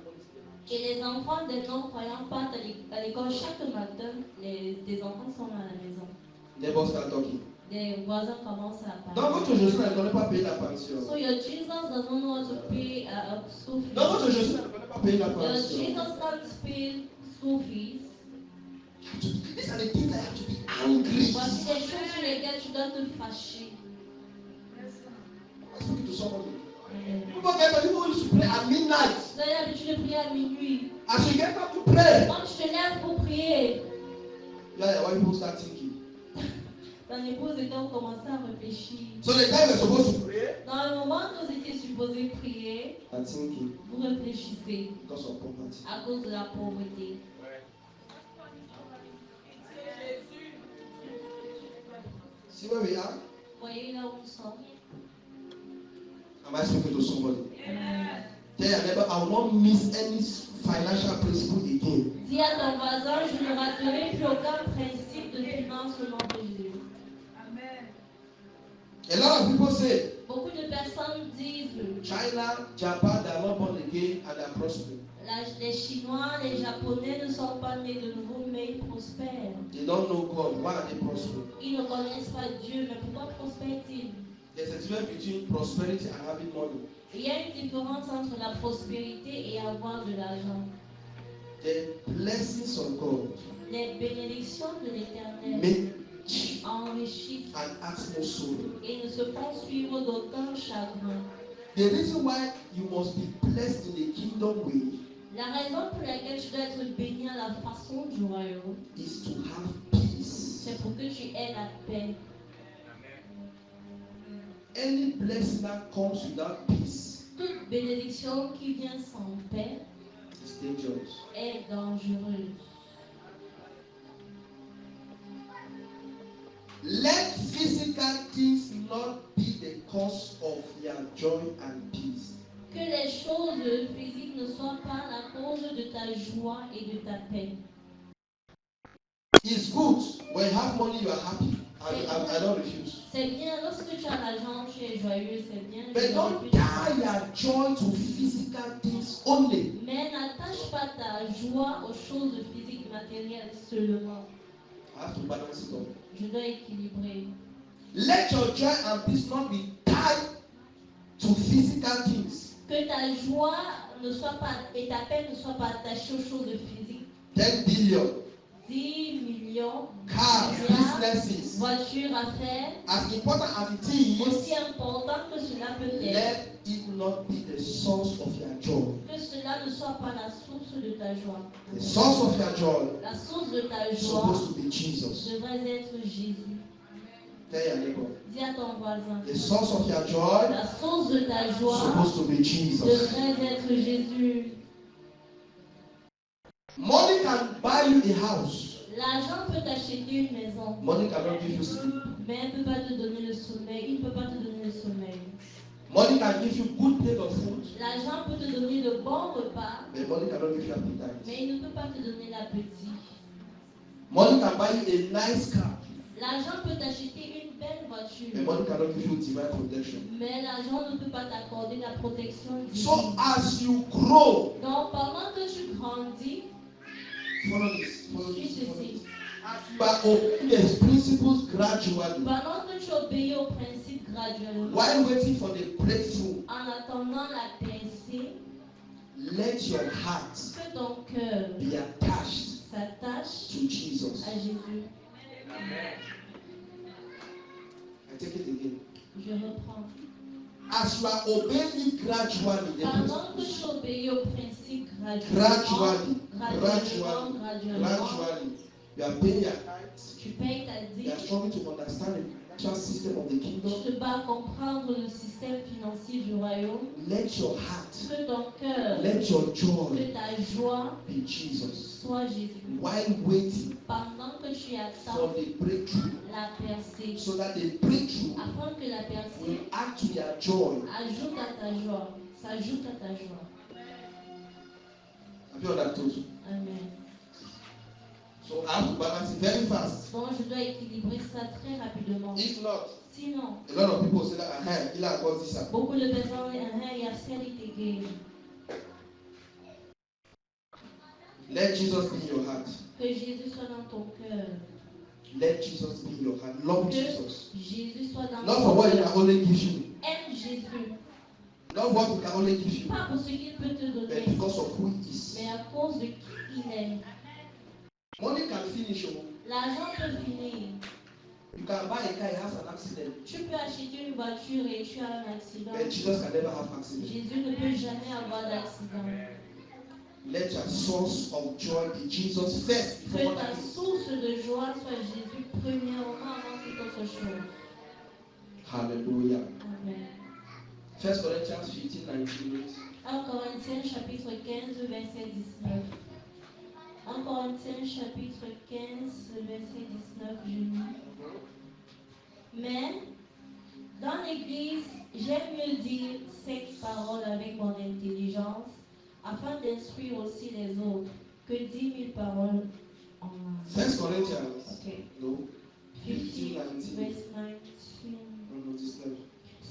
Et les enfants des non-croyants partent à l'école chaque matin. Des enfants sont à la maison. Neighbors start talking. Les voisins commencent à parler. Donc votre Jésus ne connaît pas payer la pension. So your Jesus doesn't know how to pay school fees. Donc votre Jésus ne connaît pas payer la Your pension. Jesus can't pay school fees. These are the things I have to be angry. Voici des choses sur lesquelles tu dois te fâcher. I speak to somebody. People get up, people used to pray at midnight. Vous avez l'habitude de prier à minuit. As you get up to pray, Quand tu te lèves pour prier, yeah, why people start thinking? ton épouse et toi commencez à réfléchir. So the guy was supposed to pray. Dans le moment où vous étiez supposé prier, I'm thinking vous réfléchissez because of poverty. à cause de la pauvreté. See where we are? Voyez là où nous sommes. Am I speaking to somebody? Tell your neighbor, I will not miss any financial principle again. Dis à ton voisin, je ne raterai plus aucun principe de finance au nom de Jésus. Amen. A lot of people say, Beaucoup de personnes disent China, Japan, they are not born again and they are prospering. les Chinois, les Japonais ne sont pas nés de nouveau, mais ils prospèrent. They don't know God. Why are they prospering? Ils ne connaissent pas Dieu, mais pourquoi prospèrent-ils? There's a difference between prosperity and having money. Il y a une différence entre la prospérité et avoir de l'argent. The blessings of God Les bénédictions de l'Éternel make enrichissent and ask no sorrow. et ne se font suivre d'aucun chagrin. The reason why you must be blessed in the kingdom way La raison pour laquelle tu dois être béni à la façon du royaume, is to have peace. c'est pour que tu aies la paix. Any blessing that comes without peace Toute bénédiction qui vient sans paix is dangerous. est dangereuse. Let physical things not be the cause of your joy and peace. Que les choses physiques ne soient pas la cause de ta joie et de ta paix. It's good when you have money, you are happy. I don't refuse. C'est bien, lorsque tu as l'argent, tu es joyeux, c'est bien. But don't tie your joy to physical things only. Mais n'attache pas ta joie aux choses physiques, matérielles seulement. I have to balance it up. Je dois équilibrer. Let your joy and peace not be tied to physical things. Que ta joie ne soit pas, et ta paix ne soit pas attachée aux choses physiques. 10 billion. 10 millions, Cars, businesses. voitures, affaires. As important as it is, Aussi important que cela peut être. let it not be the source of your joy. Que cela ne soit pas la source de ta joie. The source of your joy La source de ta is joie supposed to be Jesus. devrait être Jésus. Tell your neighbor. Dis à ton voisin. The source of your joy La source de ta is joie supposed to be Jesus. devrait être Jésus. Money can buy you a house. L'argent peut t'acheter une maison, Money cannot give you sleep. mais elle ne peut pas te donner le sommeil. Il ne peut pas te donner le sommeil. Money can give you good plate of food. L'argent peut te donner de bons repas, But money cannot give you appetite. mais il ne peut pas te donner l'appétit. Money can buy you a nice car. L'argent peut t'acheter une belle But voiture, money cannot give you divine protection. mais l'argent ne peut pas t'accorder la protection So divine. as you grow, Donc pendant que tu grandis, follow this. Follow suis this. Follow ceci. this. You are obeying the principles gradually. Pendant que tu obéis au principe graduellement, While waiting for the breakthrough, en attendant la percée, let your heart que ton cœur be attached s'attache to Jesus. à Jésus. I take it again. Je reprends. As you are obeying it gradually, the Pendant que principles, tu obéis au principe gradually, graduellement, gradually, you are paying your tithes. tu payes ta You are dîme, struggling to understand the financial system of the kingdom. tu te bats à comprendre le système financier du royaume, Let your heart, que ton cœur, let your joy que ta joie be Jesus. soit Jésus. While waiting Pendant que tu for attends the breakthrough, la percée, so that the breakthrough afin que la percée will add to your joy. ajoute à ta joie, s'ajoute à ta joie. Have you understood? Amen. So I have to balance it very fast. Donc je dois équilibrer ça très rapidement. If not, Sinon, a lot of people say that il a got this. beaucoup de personnes il y a celle qui t'égage. Let Jesus be in your heart. Que Jésus soit dans ton cœur. Let Jesus be in your heart. Love Que Jesus. Jésus soit dans Not ton for what he cœur. can only give you. Aime Jésus. Not what he can only give you. Pas pour ce qu'il peut te But donner, because of who he is. mais à cause de qui il est. Money can finish you. L'argent peut finir. You can buy a car, it has an accident. Tu peux acheter une voiture et tu as un accident. But Jesus can never have accident. Jésus ne peut jamais avoir d'accident. Let your source of joy be Jesus first Que before ta other things. source de joie soit Jésus premièrement avant toute autre chose. Hallelujah. Amen. 1 Corinthians 15:19. 1 Corinthiens chapitre 15 verset 19. 1 Corinthiens chapitre 15 verset 19, je lis. Mais dans l'Église, j'aime mieux dire 5 paroles avec mon intelligence afin d'instruire aussi les autres que 10 000 paroles en langue. 1 Corinthians. Okay. No. 15 15:19. verse 19. No, 19.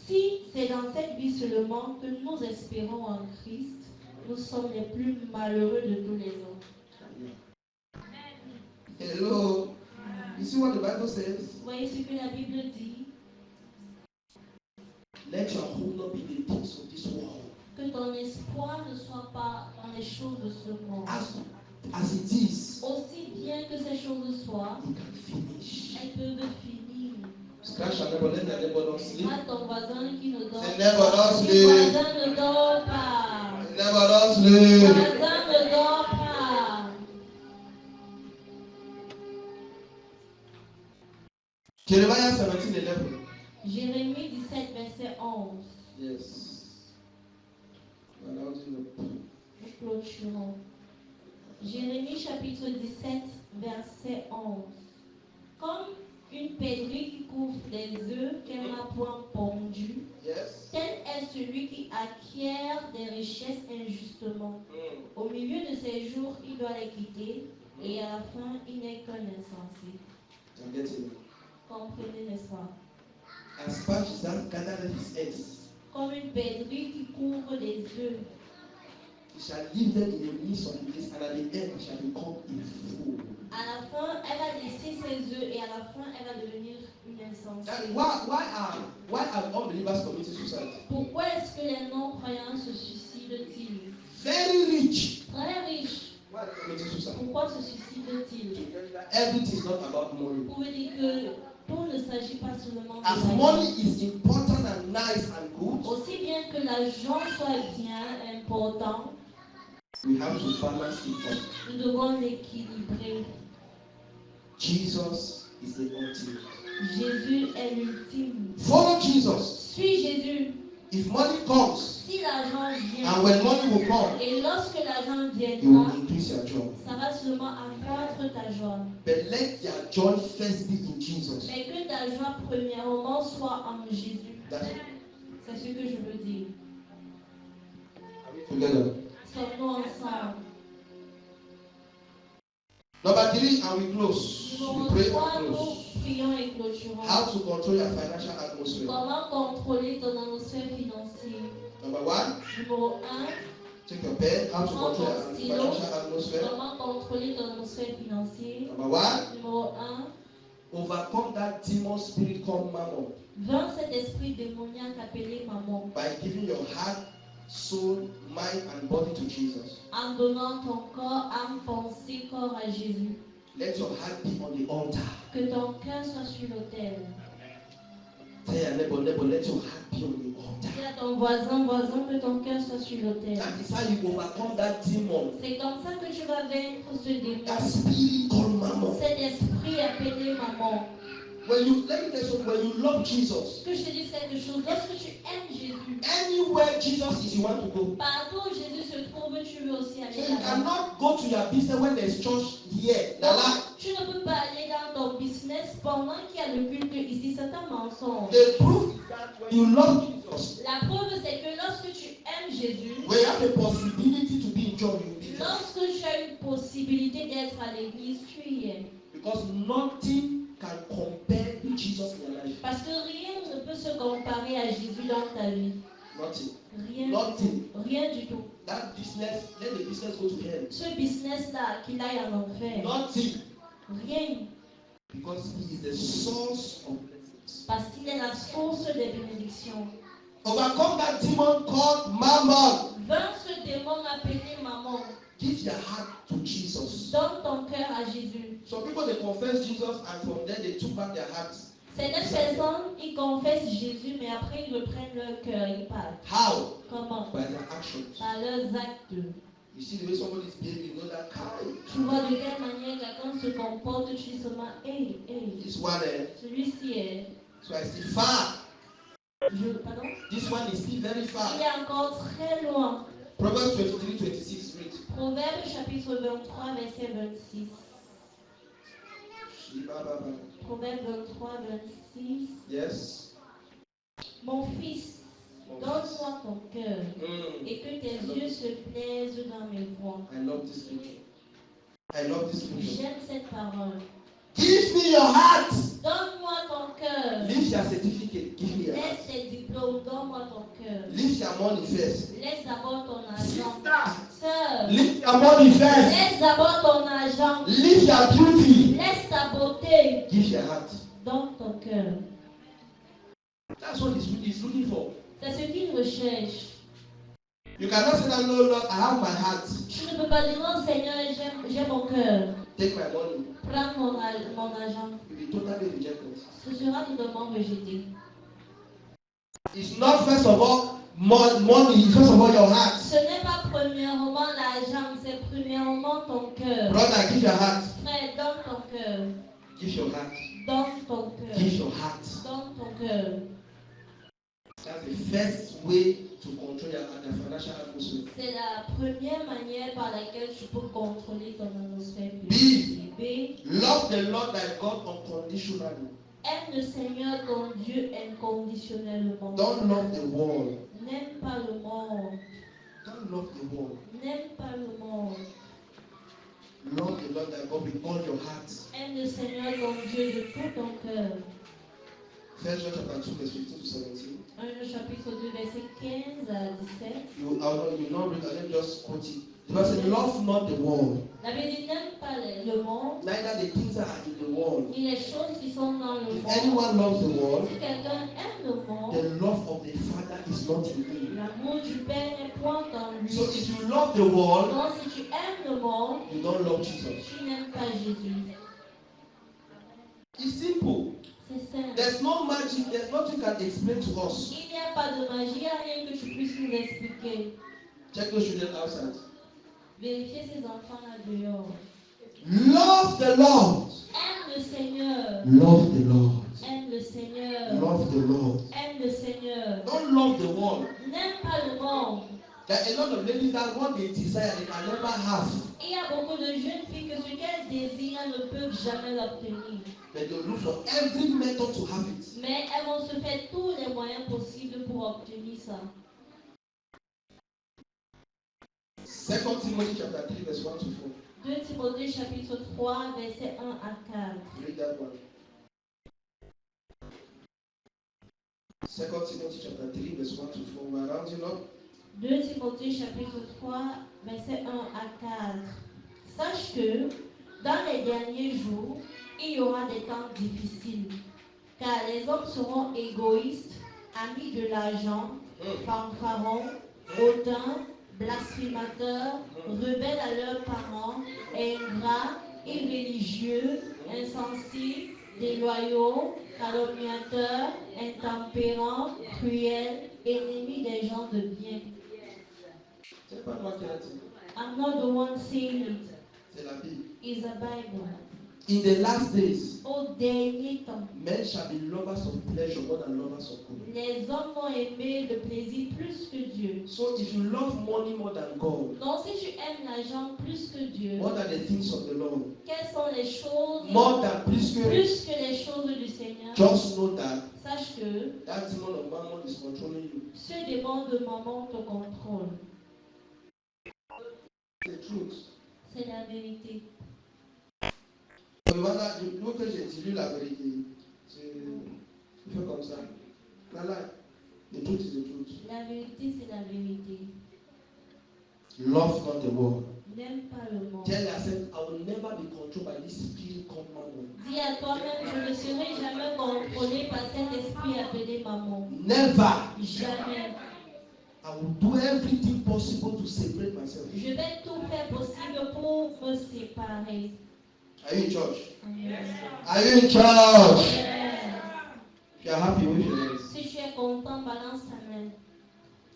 Si c'est dans cette vie seulement que nous espérons en Christ, nous sommes les plus malheureux de tous les hommes. Hello. You see what the Bible says? Vous voyez ce que la Bible dit? Let your hope not be the things of this world. Que ton espoir ne soit pas dans les choses de ce monde. As it is, Aussi bien que ces choses soient, you can finish. elles peuvent finir. Scratch your neighbor, let your neighbor not sleep. À ton voisin qui ne dort Say, pas. never don't Ton sleep. voisin ne dort pas. Never don't Ton sleep. voisin ne dort pas. Jeremiah 17:11. Jérémie 17, verset 11. Yes. Well, Nous clôturons. Jérémie chapitre 17, verset 11. Comme une pénurie qui couvre des œufs qu'elle n'a point pondus, yes. tel est celui qui acquiert des richesses injustement. Au milieu de ses jours, il doit les quitter, et à la fin, il n'est qu'un insensé. I'm getting it. Comprenez, n'est-ce pas? As sponges that gathered his eggs, Comme une pèlerie qui couvre les œufs. he shall leave them in the midst of the place, and at the end he shall become a fool. À la fin, elle va laisser ses œufs et à la fin, elle va devenir une insensée. Why are unbelievers committing suicide? Pourquoi est-ce que les non-croyants se suicident-ils? Very rich. Très riches. Why are they committing suicide? Pourquoi se suicident-ils? Everything is not about money. Vous pouvez dire que tout ne s'agit pas seulement de As l'argent. money is important and nice and good, Aussi bien que l'argent soit bien important, we have to balance it up. nous devons l'équilibrer. Jesus is the ultimate. Jésus est l'ultime. Follow Jesus. Suis Jésus. If money comes, Si l'argent vient, and when money will come, et lorsque l'argent it will viendra, increase your joy. ça va seulement accroître ta joie. But let your joy first be in Jesus. Mais que ta joie premièrement soit en Jésus. That's it. C'est ce que je veux dire. Together. Sommes-nous ensemble. Number 3, and we close. Numéro We pray 3, and nous close. prions et clôturons. How to control your financial atmosphere. Comment contrôler ton atmosphère financière? Number 1, Numéro 1, take your pen. How to control your financial atmosphere. comment contrôler ton atmosphère financière? Number 1, Numéro 1, overcome that demon spirit called mammon vaincre cet esprit démoniaque appelé maman by giving your heart, soul, mind, and body to Jesus. en donnant ton corps, âme, pensée, corps à Jésus. Let your heart be on the altar. Que ton cœur soit sur l'autel. Tell your neighbor, let your heart be on the altar. Dis à ton voisin, que ton cœur soit sur l'autel. That is how you overcome that demon. C'est comme ça que tu vas vaincre ce démon. That spirit called mammon. Cet esprit appelé maman. Let me tell you something. When you love Jesus, Que je te dise quelque chose. Lorsque tu aimes Jésus, anywhere Jesus is, you want to go. partout où Jésus se trouve, tu veux aussi So aller you là-bas. cannot go to your business when there's church here. Lala. Tu ne peux pas aller dans ton business pendant qu'il y a le culte ici. C'est un mensonge. The proof is that when you love Jesus, La preuve, c'est que lorsque tu aimes Jésus, when you have the possibility to be in church, you will be there. lorsque tu as une possibilité d'être à l'église, tu y es. Because nothing can compare with Jesus in your life. Parce que rien ne peut se comparer à Jésus dans ta vie. Nothing. Rien. Nothing. Rien du tout. That business, let the business go to hell. Ce business-là, qu'il aille en enfer. Nothing. Rien. Because he is the source of blessings. Parce qu'il est la source des bénédictions. Overcome that demon called mammon. Vaincre ce démon appelé maman. Give your heart to Jesus. Donne ton cœur à Jésus. Some people, they confess Jesus and from there they took back their hearts. Certaines personnes, ils confessent Jésus, mais après ils reprennent leur cœur, ils partent. How? Comment? By their actions. Par leurs actes. You see the way somebody is behaving, you know that kind. Tu vois de quelle manière quelqu'un se comporte, tu dis seulement, hey. This one, Celui-ci est. so I still far. Pardon? This one is still very far. Il est encore très loin. Proverbs 23:26, read. Proverbe chapitre 23, verset 26. Proverbe 23, 26. Yes. Mon fils, donne-moi ton cœur et que tes yeux se plaisent dans mes voies. I love this scripture. I love this scripture. J'aime cette parole. Give me your heart. Donne-moi ton cœur. Leave your certificate. Give me your heart. Laisse tes diplômes, donne-moi ton cœur. Leave your money first. Laisse d'abord ton argent. Sister, Sœur, leave your money first. laisse d'abord ton argent. Leave your beauty. Laisse ta beauté. Give your heart. Donne ton cœur. That's what he's looking for. C'est ce qu'il recherche. You cannot say that, no, Lord, I have my heart. Tu ne peux pas dire, non, Seigneur, j'ai mon cœur. Take my money. Prends mon argent. You'll be totally rejected. Ce sera totalement rejeté. It's not first of all money, it's first of all your heart. Ce n'est pas premièrement l'argent, c'est premièrement ton cœur. Brother, give your heart. Frère, donne ton cœur. Give your heart. Donne ton cœur. Give your heart. Donne ton cœur. That's the first way to control your financial atmosphere. C'est la première manière par laquelle tu peux contrôler ton atmosphère. B. Love the Lord thy God unconditionally. Aime le Seigneur ton Dieu inconditionnellement. Don't love the world. N'aime pas le monde. Don't love the world. N'aime pas le monde. Love the Lord thy God with all your heart. Aime le Seigneur ton Dieu de tout ton cœur. 1 John chapter 2, verse 15 to 17. 1 Jean chapitre 2, verset 15 à 17. You not read, let me just quote it. The verse says, love not the world, La Bible dit n'aime pas le monde, neither the things that are in the world. ni les choses qui sont dans le If monde. anyone loves the world, Si quelqu'un aime le monde, the love of the Father is not in him. l'amour du Père n'est point en lui. So if you love the world, Donc si tu aimes le monde, you don't love Jesus. tu n'aimes pas Jésus. It's simple. C'est simple. There's no magic. There's nothing can explain to us. Il n'y a pas de magie, il n'y a rien que tu puisses nous expliquer. Check those children outside. Vérifiez ces enfants là dehors. Love the Lord. Aime le Seigneur. Love the Lord. Aime le Seigneur. Love the Lord. Aime le Seigneur. Don't love the world. N'aime pas le monde. There are a lot of ladies that what they desire they can never have. Il y a beaucoup de jeunes filles que ce qu'elles désirent ne peuvent jamais l'obtenir. But they look for every method to have it. Mais elles vont se faire tous les moyens possibles pour obtenir ça. 2 Timothy chapter 3 verse 1 to 4. 2 Timothée chapitre 3 verset 1 à 4. Read that one. 2 Timothy chapter 3 verse 1 to 4. We're rounding up. 2 Timothée chapitre 3 verset 1 à 4. Sache que dans les derniers jours, il y aura des temps difficiles, car les hommes seront égoïstes, amis de l'argent, fanfarons, hautains, blasphémateurs, rebelles à leurs parents, ingrats, irréligieux, insensibles, déloyaux, calomniateurs, intempérants, cruels, ennemis des gens de bien. C'est pas moi qui l'ai dit. I'm not the one saying it. C'est la Bible. It's the Bible. In the last days, Au dernier temps, men shall be lovers of pleasure more than lovers of God. les hommes vont aimer le plaisir plus que Dieu. So if you love money more than God, Donc si tu aimes l'argent plus que Dieu, more than the things of the Lord, quelles sont les choses more than plus que les choses du Seigneur? just know that Sache que that demon of mammon is controlling you. ce démon de maman te contrôle. C'est the truth. C'est la vérité. Voilà, donc j'ai dit la vérité. Je fais comme ça. La lie. The truth is the truth. La vérité, c'est la vérité. Love not the world. N'aime pas le monde. Tell yourself, I will never be controlled by this spirit called mammon. Dis à toi-même, je ne serai jamais contrôlé par cet esprit appelé maman. Never. Jamais. I will do everything possible to separate myself. Je vais tout faire possible pour me séparer. Are you in church? Amen. Are you in church? Amen. If you are happy with your hands. Si tu es content, balance ta main.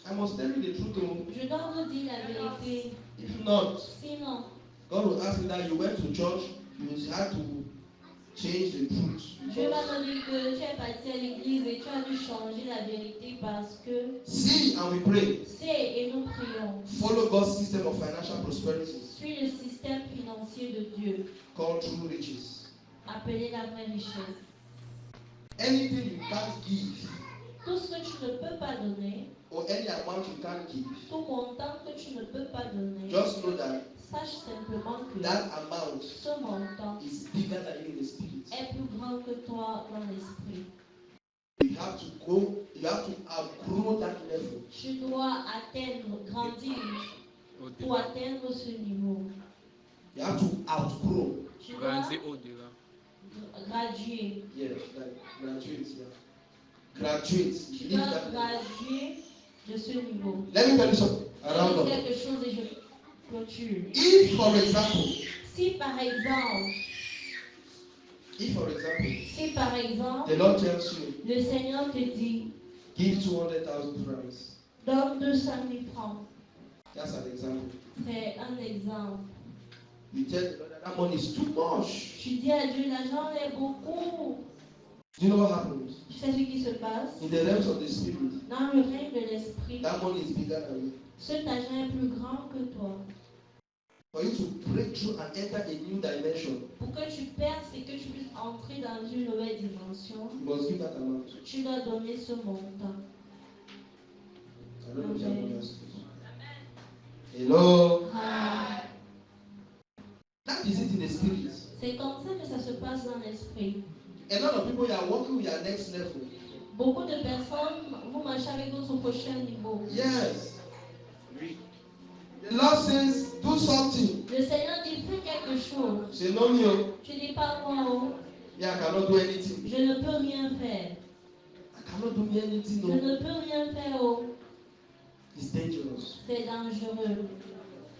I must tell you the truth. Je dois vous dire la vérité. If not, Sinon, God will ask me that you went to church, you had to change the truth. Dieu va me dire que tu es parti à l'église et tu as dû changer la vérité parce que See and we pray. c'est et nous prions. Follow God's system of financial prosperity Suis le système financier de Dieu, called true riches. appelé la vraie richesse. Anything you can't give Tout ce que tu ne peux pas donner, or any amount you can't give, tout montant que tu ne peux pas donner, just know that sache simplement que that amount ce montant is bigger than you in the spirit. est plus grand que toi dans l'esprit. You have to outgrow that level. Tu dois atteindre, grandir pour atteindre ce niveau. You have to outgrow. Tu dois au-delà. graduer. Yeah, like graduate, yeah. Graduate. Tu Leave dois that level. graduer de ce niveau. Let me tell you something. Je Around vais up. dire quelque chose et je clôture. If, for example, Si par exemple, the Lord tells you, le Seigneur te dit, give 200,000 francs. donne 200 000 francs. That's an example. C'est un exemple. You tell the Lord that money is too much. Tu dis à Dieu, l'argent est beaucoup. Do you know what happens? Tu sais ce qui se passe? In the realms of the spirit, Dans le règne de l'esprit, that money is bigger than you. cet argent est plus grand que toi. For you to break through and enter a new dimension, Pour que tu perces et que tu puisses entrer dans une nouvelle dimension, you must give that amount. tu dois donner ce montant. I don't know if you are. Hello? Ah, That it in the spirit. C'est comme ça que ça se passe dans l'esprit. A lot of people are working with your next level. Beaucoup de personnes, vous marchez avec votre prochain niveau. Yes. The Lord says, do something. Le Seigneur dit, fais quelque chose. Say, no, no. Tu dis pas moi, oh, Yeah, I cannot do anything. je ne peux rien faire. I cannot do anything. Je No. ne peux rien faire, oh. It's dangerous. C'est dangereux.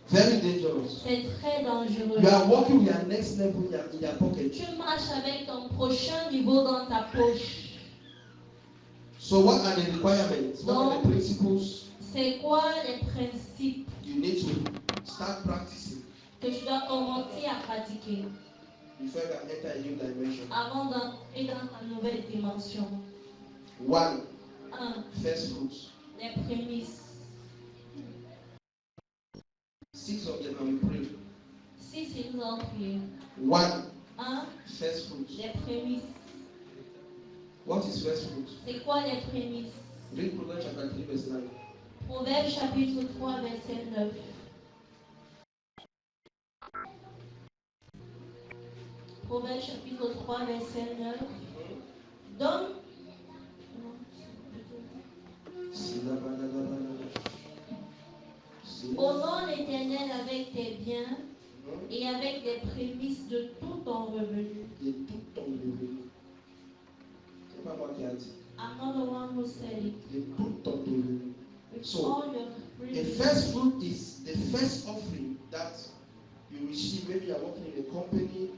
Very dangerous. C'est très dangereux. You are walking with your next level in your pocket. Tu marches avec ton prochain niveau dans ta poche. So what are the requirements? What are the principles C'est quoi les principes you need to start practicing que tu dois commencer à pratiquer before you can enter a new dimension? avant d'entrer dans ta nouvelle dimension? 1. 1. First fruits. Les prémices. 6 of them and we pray. 6, ils nous ont prié. 1. 1. First fruits. Les prémices. What is first fruits? C'est quoi les prémices? Read Proverbs chapter 3 verse 9. Proverbe chapitre 3, verset 9. Proverbe chapitre 3, verset 9. Donne. Honore l'Éternel avec tes biens et avec les prémices de tout ton revenu. De tout ton revenu. C'est pas moi qui a dit. I'm not the one who said it. De tout ton revenu. It's So, all your the freedom. first fruit is the first offering that you receive when you are working in a company.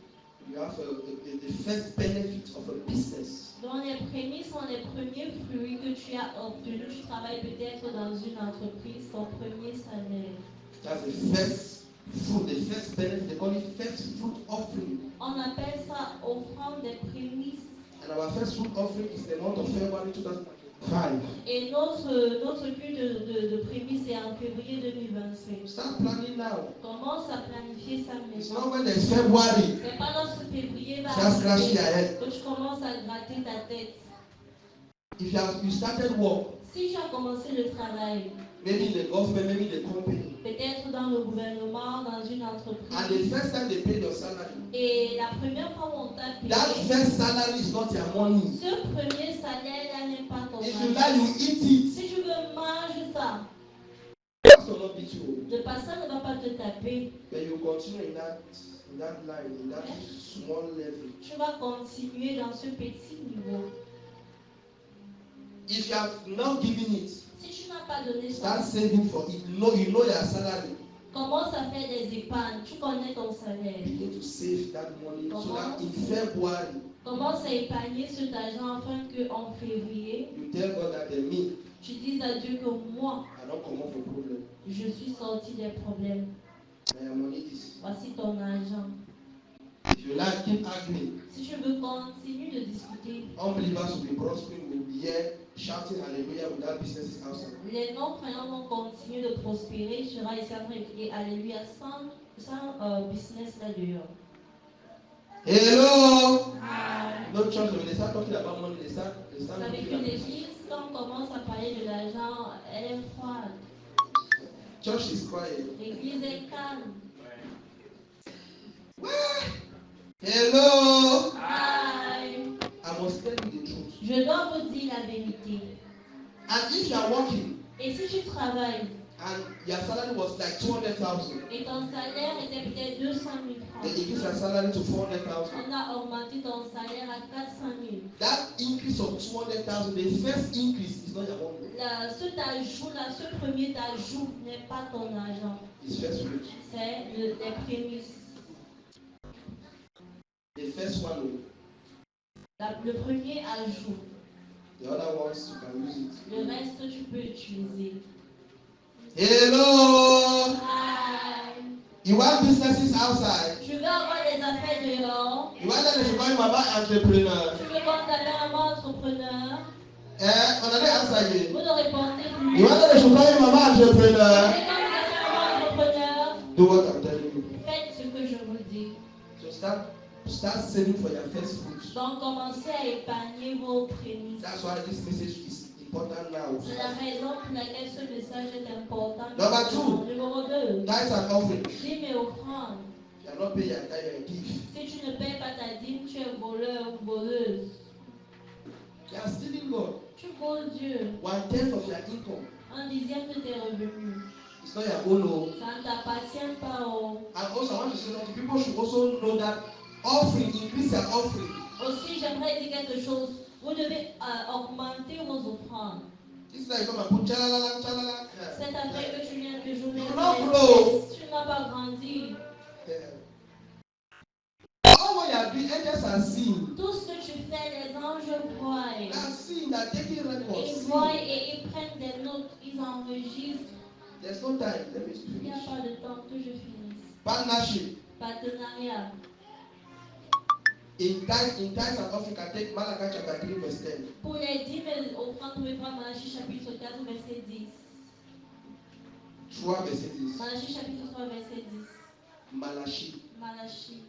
You have the first benefit of a business. Donc les prémices sont les premiers fruits que tu as obtenus. Tu travailles peut-être dans une entreprise, ton premier salaire. That's the first fruit, the first benefit. They call it first fruit offering. On appelle ça offrande des prémices. And our first fruit offering is the month of February 2005. Et notre culte de prémices est en février 2025. Start planning now. Commence à planifier ça It's maintenant. not when there's February. C'est pas lorsque février va Just scratching your arriver head. que tu commences à gratter ta tête. If you started work, Si tu as commencé le travail, maybe in the government, maybe in the company, peut-être dans le gouvernement, dans une entreprise, and the first time they pay your salary, et la première fois où on t'a that payé, first salary is not your money. ce premier salaire-là n'est pas ton If you argent. like, you eat it. Si tu veux manger ça, Pastor not beat you. le pasteur ne va pas te taper. But you continue in that line, in that small level. Tu vas continuer dans ce petit niveau. If you have not given it, Si tu n'as pas donné start ça, saving for it. You know your salary. commence à faire des épargnes. Tu connais ton salaire. Begin to save that money so that in February, Commence à épargner cet argent afin qu'en février, you tell God that me, tu dises à Dieu que moi, I don't come off a problem. je suis sorti des problèmes. My money is. Voici ton argent. If you like, keep arguing. Si tu veux continuer de discuter, Unbelievers will be prospering, will be here shouting hallelujah without businesses outside. les non-croyants vont continuer de prospérer. Tu seras ici en train de crier alléluia sans business là dehors. Hello! Ah. No church, when they start talking about money, they start Vous savez looking que at l'église, quand on commence à parler de l'argent, elle est froide. church is quiet. L'église est calme. Hello! Hi. I must tell you the truth. Je dois vous dire la vérité. And if you are working Et si tu travailles and your salary was like 200,000, et ton salaire était peut-être 200 000 they francs, increase your salary to 400,000. on a augmenté ton salaire à 400 000. That increase of 200,000, the first increase is not your money. Cet ajout-là, ce premier ajout n'est pas ton argent. It's first fruit. C'est les prémices. The first one, Le premier ajout. the other ones you can use it. Le reste, tu peux utiliser. Hello! Hi. You want businesses outside? Tu veux avoir des affaires dehors? You want that they should call you Mama entrepreneur? Tu veux qu'on t'appelle maman entrepreneur? On a dit answer again. Vous ne répondez plus. You want that they should call you Mama entrepreneur? Et quand vous appelez maman entrepreneur, Do what I'm telling you. faites ce que je vous dis. So start saving for your first fruits. Donc commencez à épargner vos prémices. That's why this message is important now. C'est la raison pour laquelle ce message est important. Number 2. Numéro 2. Tithes and offering. Dîmes et offrandes. You are not pay your tithe, you're a thief. Si tu ne payes pas ta dîme, tu es voleur ou voleuse. You are stealing God. Tu voles Dieu. 1/10 of your income. Un dixième de tes revenus. It's not your own. Oh. Ça ne t'appartient pas. Oh. And also, I want to say that people should also know that offering, increase your offering. Aussi, j'aimerais dire quelque chose. Vous devez augmenter vos offrandes. This is like come and put chalala, chalala. Cette affaire que tu viens toujours mettre, tu ne vas pas grandir. All what you are doing, angels are seeing. Tout ce que tu fais, les anges voient. They are seeing, they are taking records. Ils voient et ils prennent des notes, ils enregistrent. There's no time. Let me Il n'y a finish. pas de temps que je finisse. Partnership. Partenariat. In times and offering, can take Malachi chapter 3 verse 10. Pour les dîmes et offrandes, vous pouvez prendre Malachie chapitre 4 verset 10. 3 verset 10. Malachie chapitre 3 verset 10. Malachie. Malachie.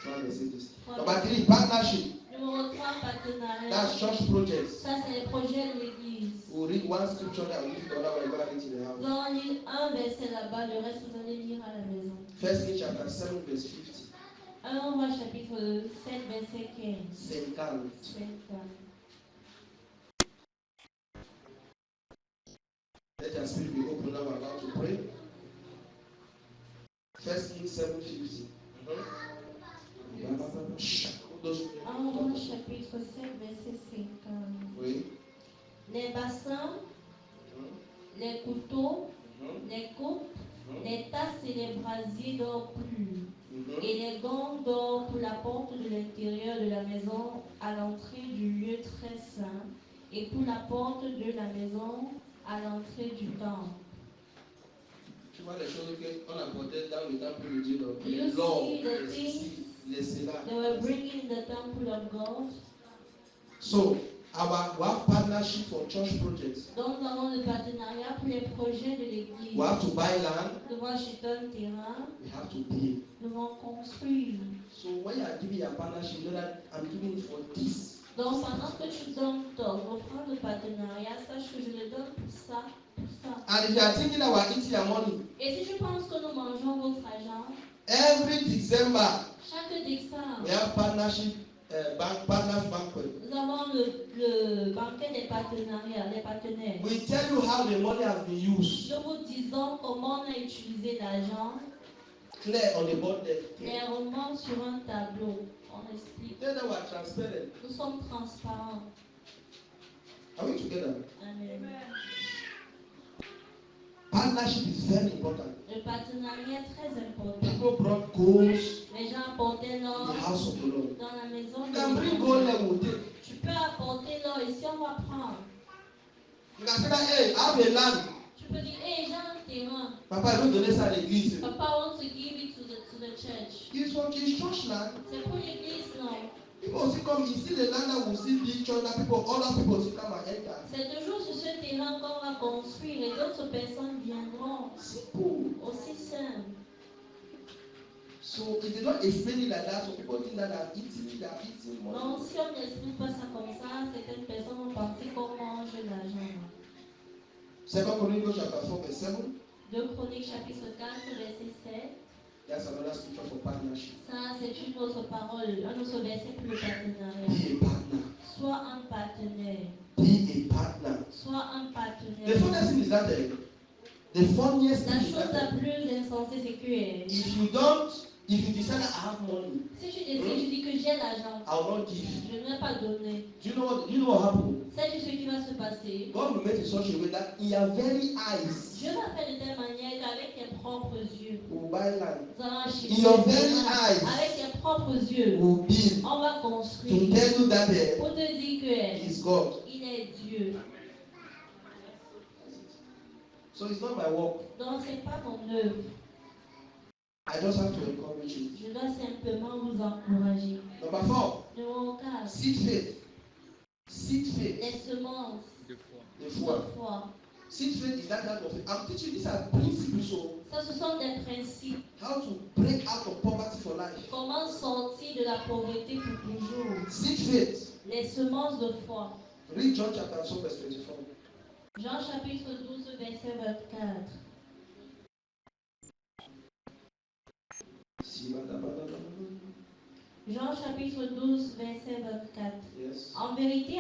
3 verset 10. Number 3, partnership. Numéro 3, partenariat. That's church projects. Ça, c'est les projets de l'église. We'll read one scripture that will give you the other one. We're going to read in the house. Nous allons lire un verset là-bas, le reste vous allez lire à la maison. First Kings chapter 7 verse 50. 1 roi chapitre 7 verset 15. 50. 50. Let your spirit be open now. We're about to pray. First Kings 7:50. 1 roi chapitre 7 verset 50. Oui. Les bassins, les couteaux, les coupes, les tasses et les brasiers d'or pur, et les gants d'or pour la porte de l'intérieur de la maison à l'entrée du lieu très saint, et pour la porte de la maison à l'entrée du temple. Tu vois les choses qu'on apportait dans le temple de Dieu, donc You les l'or, see the les things ceci, les cela. they were bringing in the temple of God. So, we have partnership for church projects. Donc nous avons le partenariat pour les projets de l'église. We have to buy land. Nous devons acheter un terrain. We have to build. Nous devons construire. So when you are giving your partnership, you know that I'm giving it for this. Donc pendant que tu donnes ton offrande de partenariat, sache que je le donne pour ça, pour ça. And if you are thinking that we are eating your money, Et si tu penses que nous mangeons votre argent, every December chaque décembre, we have partnership partners banquet. nous avons le banquet des partenariats, des partenaires. We tell you how the money has been used. Nous vous disons comment on a utilisé l'argent. Clear on the board there. Clairement sur un tableau, on explique. Tell them we are transparent. Nous sommes transparents. Are we together? Amen. Partnership is very important. Le partenariat est très important. People brought goals Les gens apportaient in l'or the house of the Lord. dans la maison You de can bring gold Dieu. and we'll take. Tu peux apporter l'or ici, on va prendre. You can say that, hey, I have a land. Tu peux dire, hey, j'ai un terrain. Papa, il veut donner ça à l'église. Papa wants to give it to the church. It's for his church land. C'est pour l'église, non? People still come, you see the land that will still be church, that people, other people still come and enter. C'est toujours sur ce terrain qu'on va construire et d'autres personnes viendront. Simple. Aussi simple. So if they don't explain it like that, so people think that they are eating money. Non, si on n'explique pas ça comme ça, certaines personnes vont penser qu'on mange l'argent. 2 Chronicles chapter 4 verse 7. 2 Chroniques chapitre 4 verset 7. That's another scripture for partnership. Ça, c'est une autre parole, un autre verset pour le partenariat. Be a partner. Sois un partenaire. Be a partner. Sois un partenaire. The funniest thing is that the funniest La thing is chose la that plus insensée, c'est que if you decide I have money, si tu décides, tu dis que j'ai l'argent, I will not give. je ne vais pas donner. Do you know what happened? Sais-tu ce qui va se passer? God will make it such a way that in your very eyes, Dieu va faire de telle manière qu'avec tes propres yeux, will buy land. nous allons acheter. In your very eyes, Avec tes propres yeux, will build on va to construire. tell you that Pour te dire que is God. il est Dieu. So it's not my work. Donc c'est pas mon œuvre. I just have to encourage you. Je dois simplement vous encourager. Number 4, Numéro 4. seed faith. Seed faith. Les semences The de foi. foi. Seed faith is that type of faith. I'm teaching these are principles. So Ça, ce sont des principes. how to break out of poverty for life. Comment sortir de la pauvreté pour toujours. Seed faith. Les semences de foi. Read John chapter 2 verse 24. Jean chapitre 12 verset 24. Jean chapitre 12, verset 24. Yes. En vérité,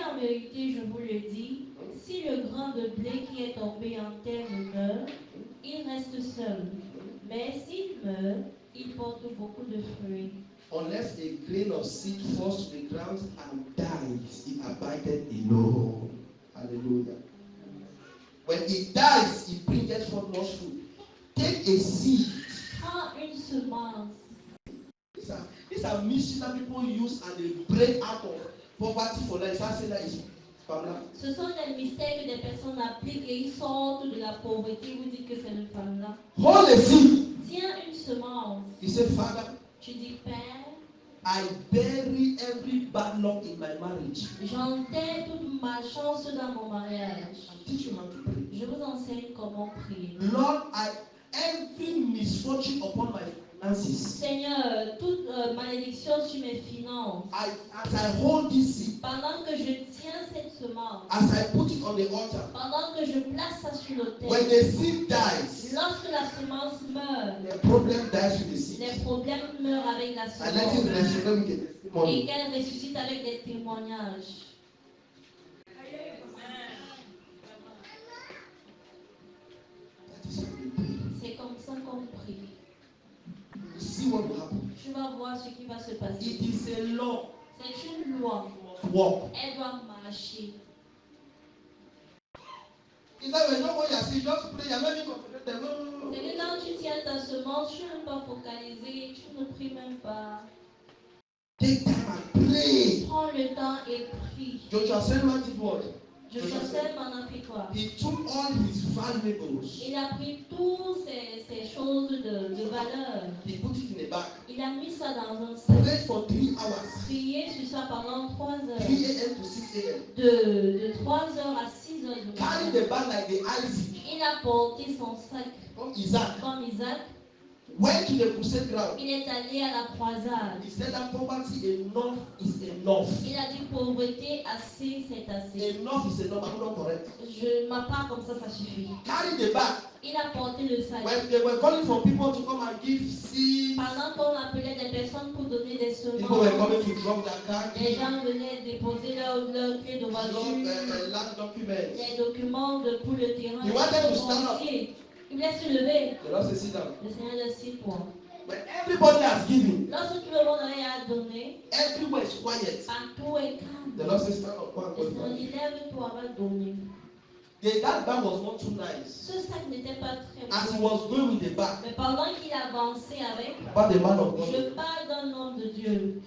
je vous le dis, si le grain de blé qui est tombé en terre meurt, il reste seul. Mais s'il meurt, il porte beaucoup de fruits. Unless a grain of seed falls to the ground and dies, it abideth alone. Hallelujah. When it dies, it bringeth forth much fruit. Take a seed. Prends une semence. These are mysteries that people use and they break out of poverty for life. I say that is family. Ce sont des mystères que des personnes appliquent et ils sortent de la pauvreté. Vous dites que c'est une femme-là. Hold a seed. Tiens une semence. He said, Father, Tu dis, Père, I bury every bad luck in my marriage. j'enterre toute ma chance dans mon mariage. I'll teach you how to pray. Je vous enseigne comment prier. Lord, every misfortune upon my finances. Seigneur, toute malédiction sur mes finances. As I hold this seed, pendant que je tiens cette semence, as I put it on the altar, pendant que je place ça sur l'autel, when the seed dies, lorsque la semence meurt, the problem dies with the seed. les problèmes meurent avec la And let it semence resurrect with the et testimony. qu'elle ressuscite avec des témoignages. That is how we pray. C'est comme ça qu'on prie. You see what will happen. Tu vas voir ce qui va se passer. It is a law. C'est une loi. Walk. Elle doit marcher. Is that when nobody has seen, just pray, you're not even confident. C'est que quand tu tiens ta semence, tu n'es pas focalisé, tu ne pries même pas. Take time and pray. Prends le temps et prie. Joshua Selman did what? Joshua Selman a fait quoi? He took all his valuables. Il a pris toutes ces choses de valeur. He put it in a bag. Il a mis ça dans un sac. Prayed for 3 hours. Prié sur ça pendant 3 heures. 3 a.m. to 6 a.m. De 3 heures à 6 heures du Carry matin. the bag like the Isaac. Il a porté son sac Comme Isaac. comme Isaac. Went to the crusade ground. Il est allé à la croisade. He said that poverty enough is enough. Il a dit pauvreté assez, c'est assez. Enough is enough. I'm not correct. Je ma part comme ça suffit. Carry the bag. Il a porté le sac. When they were calling for people to come and give seeds, Pendant qu'on appelait des personnes pour donner des people were coming semences, to drop their car les keys, gens venaient déposer leur clé de drop voiture, land documents. les documents pour le terrain, He wanted to les stand up. fonciers. Il voulait se lever. The Lord said, sit down. Le Seigneur de 6 points. When everybody has given, Lorsque tout le monde a donné, everywhere is quiet. partout est calme. The Lord said, stand up. Go and Le go. Seigneur dit, lève-toi, va donner. That bag was not too nice. Ce sac n'était pas très As he beau. was going with the bag, Mais pendant qu'il avançait avec, about the man of God. je parle d'un homme de Dieu.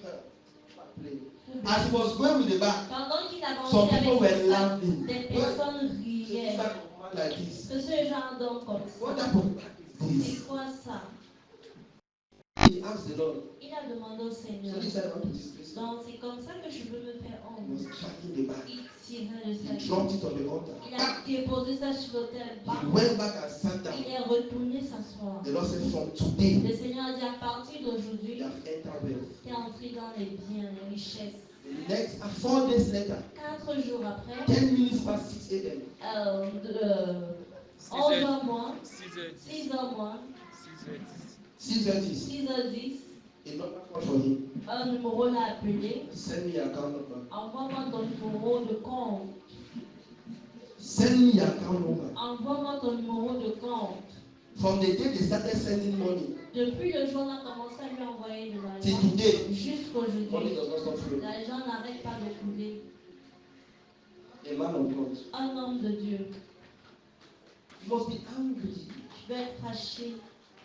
As he was going with the bag, Pendant qu'il some avançait people avec were ce sac, laughing. des personnes This riaient. type of man like this. Que ce genre d'homme comme What ça. type of bag is this? C'est quoi ça? He asked the Lord. Il a demandé au Seigneur. So he said, I want to disgrace him. Donc c'est comme ça que je veux me faire He honte. was tracking the bag. Il tirait le He sac. dropped it on the altar. Il a déposé ça sur l'autel. He went back and sat down. Il est retourné s'asseoir. The Lord said, from today, Le Seigneur a dit à partir you d'aujourd'hui, have entered wealth. tu es entré dans les biens, les richesses. The next 4 days later, 4 jours après, 10 minutes past 6 a.m., 11 heures moins, 6h10. 6 heures moins, 6:30, 6h10, a number called for him. un numéro l'a appelé. Send me your account number. Envoie-moi ton numéro de compte. Send me your account number. Envoie-moi ton numéro de compte. From the day they started sending money Depuis le jour où on a commencé à lui envoyer de till l'argent, today, money jusqu'aujourd'hui, does not stop flowing. l'argent n'arrête pas de couler. A man of God. Un homme de Dieu. You must be angry. Tu dois être fâché. You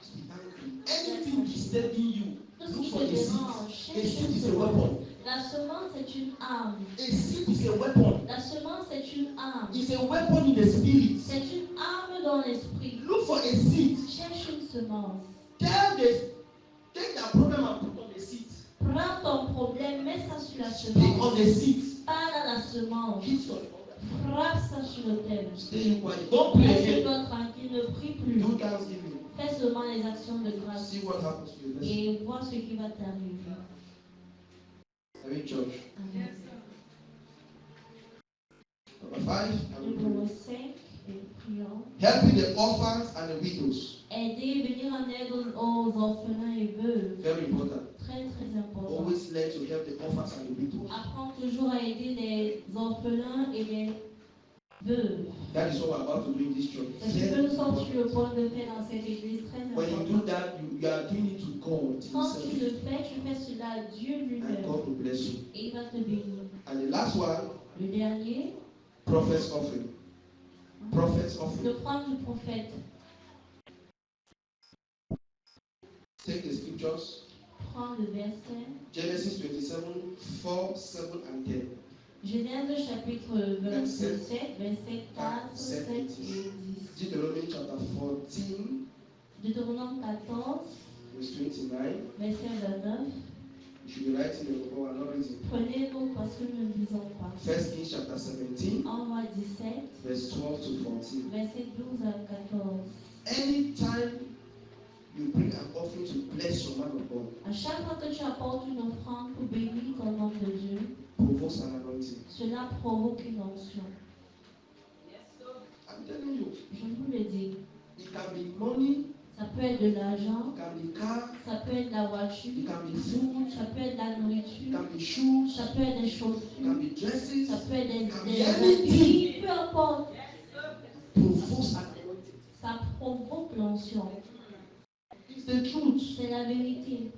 must be angry. Anything disturbing you, Tout ce look qui for te a seed. dérange, A cherche seed une is a semence. weapon. La semence est une arme. A seed is a weapon. La semence est une arme. It's a weapon in the spirit. C'est une arme dans l'esprit. Look for a seed. Cherche une semence. Take that problem and put on the seed. Prends ton problème, mets ça sur la Speak on semence. the seed. Parle à la semence. Hit your mother. Frappe ça sur l'autel. Stay quiet. Don't pray again. Laisse-toi tranquille, ne prie plus. Do thanksgiving. Fais seulement les actions de grâce. See what happens to you. Et vois ce qui va t'arriver. Amen, church. Amen. Number 5. Numéro 5, et prions. Helping the orphans and the widows. Aider, venir en aide aux orphelins et veuves. Very important. Très très important. Always learn to help the orphans and the widows. Apprends toujours à aider les orphelins et les veuves. That is what we're about to do in this church. C'est ce que nous sommes sur le point de faire dans cette église, très When you important. do that, you are doing it to God Quand tu himself. le fais, tu fais cela à Dieu And lui-même. God will bless you. Et il va te bénir. And the last one, Le dernier, prophet's offering. Prophet's offering. l'offrande du prophète. Take the scriptures. Prends le verset. Genesis 27, 4, 7 and 10. Genèse chapitre 27, verset 4, 7 et 10. Deuteronomy chapter 14, Deutéronome 14, verse 29. verset 29. You should be writing the book, I'm not reading. Prenez-nous parce que nous ne lisons pas. First Kings chapter 17, En Roi 17, verse 12 to 14. verset 12 à 14. Anytime you bring an offering to bless your man of God, À chaque fois que tu apportes une offrande pour bénir ton nom de Dieu, provokes an anointing. cela provoque une onction. I'm telling you, Je vous le dis. it can be money, Ça peut être de l'argent, it can be car, ça peut être de la voiture, it can be food, ça peut être de la it nourriture, can be shoes, ça peut être des it can chaussures, be dresses, ça peut être it can be des anything. habits, peu importe. Provokes an anointing. Ça provoque l'onction. It's the truth. C'est la vérité.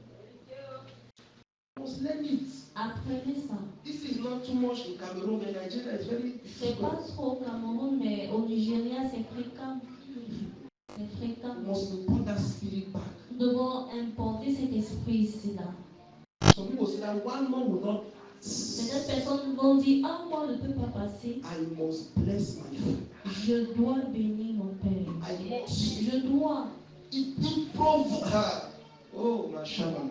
You must learn it. Apprenez ça. This is not too much in Cameroon, but Nigeria is very C'est pas difficult. trop au Cameroun, mais au Nigeria, c'est fréquent. C'est fréquent. You must import that spirit back. Nous devons importer cet esprit ici-là. Some people say that one more will not. Certaines personnes vont dire, ah, moi, je ne peux pas passer. I must bless my father. Je dois bénir mon Père. I must. Je dois. It provokes. Oh, my shaman.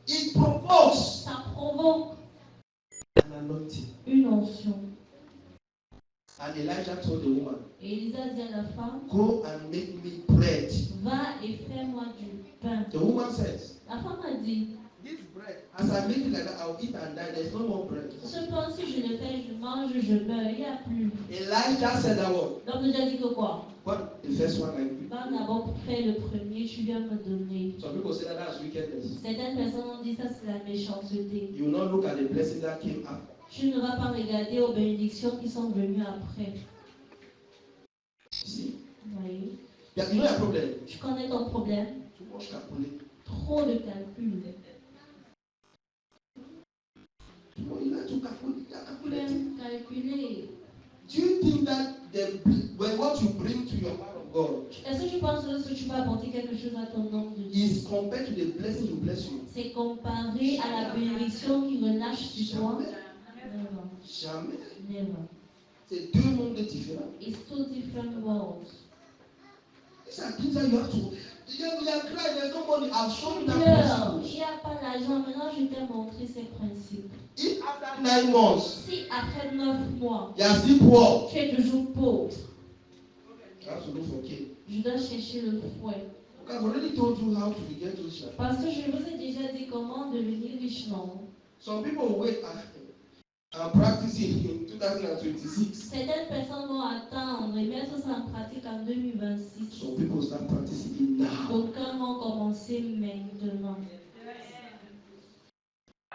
It provokes Ça provoque an anointing. une onction. And Elijah told the woman, Et Elisa dit à la femme, go and make me bread. va et fais-moi du pain. The woman says, La femme a dit, this bread, as I make it like that, I'll eat and die. There's no more bread. ce pain, si je le fais, je mange, je meurs, il n'y a plus. Elijah said that word. L'homme de Dieu a dit que quoi? What? The first one I do. Va d'abord pour faire le premier, tu viens me donner. Some people say that that's wickedness. Certaines personnes ont dit ça, c'est la méchanceté. You will not look at the blessing that came after. Tu ne vas pas regarder aux bénédictions qui sont venues après. See? Vous voyez? You know your problem. Tu connais ton problème? Too much calculate. Trop de calculs. You like to calculate. Tu Calculate. aimes calculer. Do you think that when what you bring to your man of God Est-ce que tu penses que ce que tu vas apporter quelque chose à ton nom de Dieu? is compared to the blessing you bless you? C'est comparé à la bénédiction qui relâche sur toi? Never. Jamais. Never. C'est deux mondes différents. It's two different worlds. These are things that you have to. You are crying. There's no money. I've shown you that Pleure. Il principle. n'y a pas l'argent. Maintenant, je t'ai montré ces principes. If after 9 months Si après 9 mois, you are still poor, tu es toujours pauvre, you have to look for king. je dois chercher le fouet. Okay, I've already told you how to get rich. Parce que je vous ai déjà dit comment devenir riche, non? Some people wait and practice it in 2026. Certaines personnes vont attendre et mettre ça en pratique en 2026. Some people start practicing it now. D'aucuns vont commencer maintenant.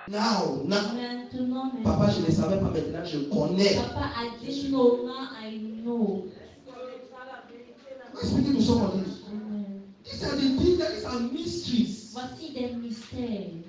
Now. Maintenant. Papa, je ne savais pas, maintenant je connais. Papa a dit no, now I know. Am I speaking to somebody? Amen. These are the things these are mysteries. Voici des mystères.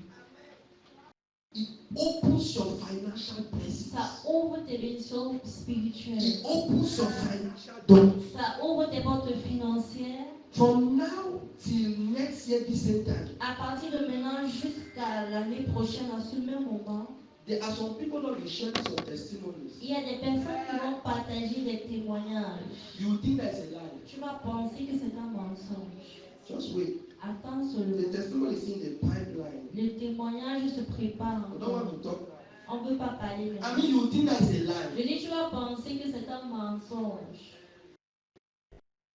It opens your financial blessings. Ça ouvre tes bénédictions spirituelles. It opens your financial doors. Ça ouvre tes portes financières. From now till next year, this same time. À partir de maintenant jusqu'à l'année prochaine, à ce même moment, There are some people that will share some testimonies. il y a des personnes qui vont partager des témoignages. You think that's a lie. Tu vas penser que c'est un mensonge. Just wait. Attends The seulement. testimony is in the pipeline. Le témoignage se prépare I don't encore. want to talk. On ne peut pas parler I maintenant. mean, you think that's a Je lie. dis, tu vas penser que c'est un mensonge.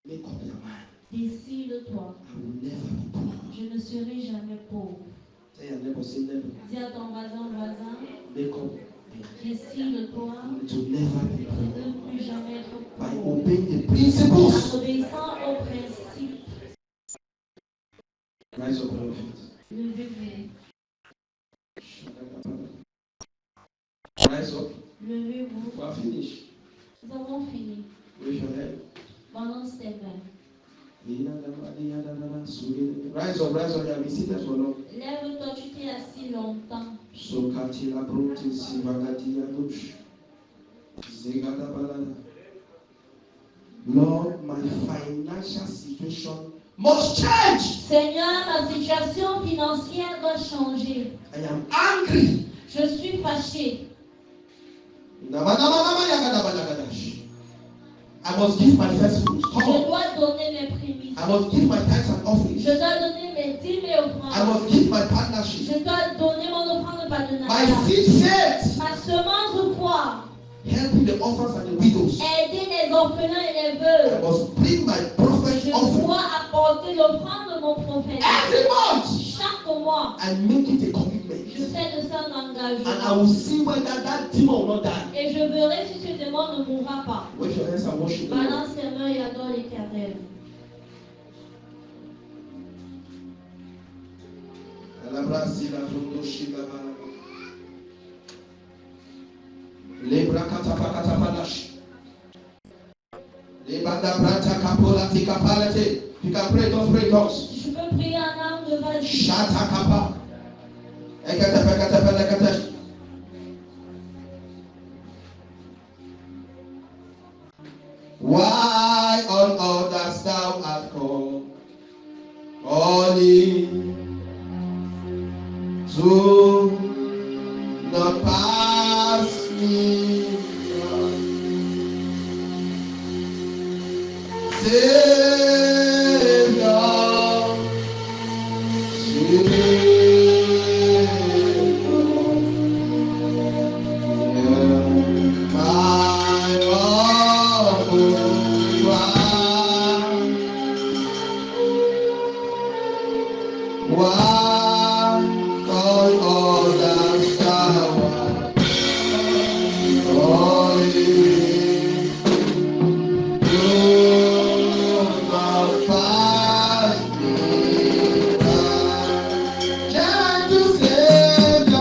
Make up your mind. Décide-toi. I will never be poor. Je ne serai jamais pauvre. Say your neighbor, say never. Dis à ton voisin, Make up. décide-toi To never be de poor. ne plus jamais être By pauvre. obeying the En principles obéissant aux principes Wave your hand. Balance tes mains. Rise up, rise up. You have been seated for long. Lève-toi, tu t'es assis longtemps. Sokatila broti sivagatia bush. Zegada balada. Lord, my financial situation must change. Seigneur, ma situation financière doit changer. I am angry. Je suis fâché. I must give my first fruits. Je dois donner mes prémices. I must give my tithes and offerings. Je dois donner mes dîmes et I offrandes. must give my partnership. Je dois donner mon offrande de My partenariat. seed faith. Ma semence de foi. Helping the orphans and the widows. Aider les orphelins et les I veuves. must bring my prophet Je offering dois apporter l'offrande de mon prophète. every month Chaque mois. and make it a commitment. Je fais de ça un And I engagement. will see whether that demon will not die. Et je verrai si ce démon ne mourra pas. Wave your hands and worship the Lord. Balance tes mains et adore l'Éternel. Le brakatapakatapalash. Le badabrata kapolati kapalate. You can pray, don't pray, don't. Je peux prier en âme de vas-y. Shata kapa. Ekatapakatapalakatesh. Why on others thou art called? Only to not pass me by. Savior, my awful cry. Why on others thou art calling? Do not pass me by. Gentle Savior,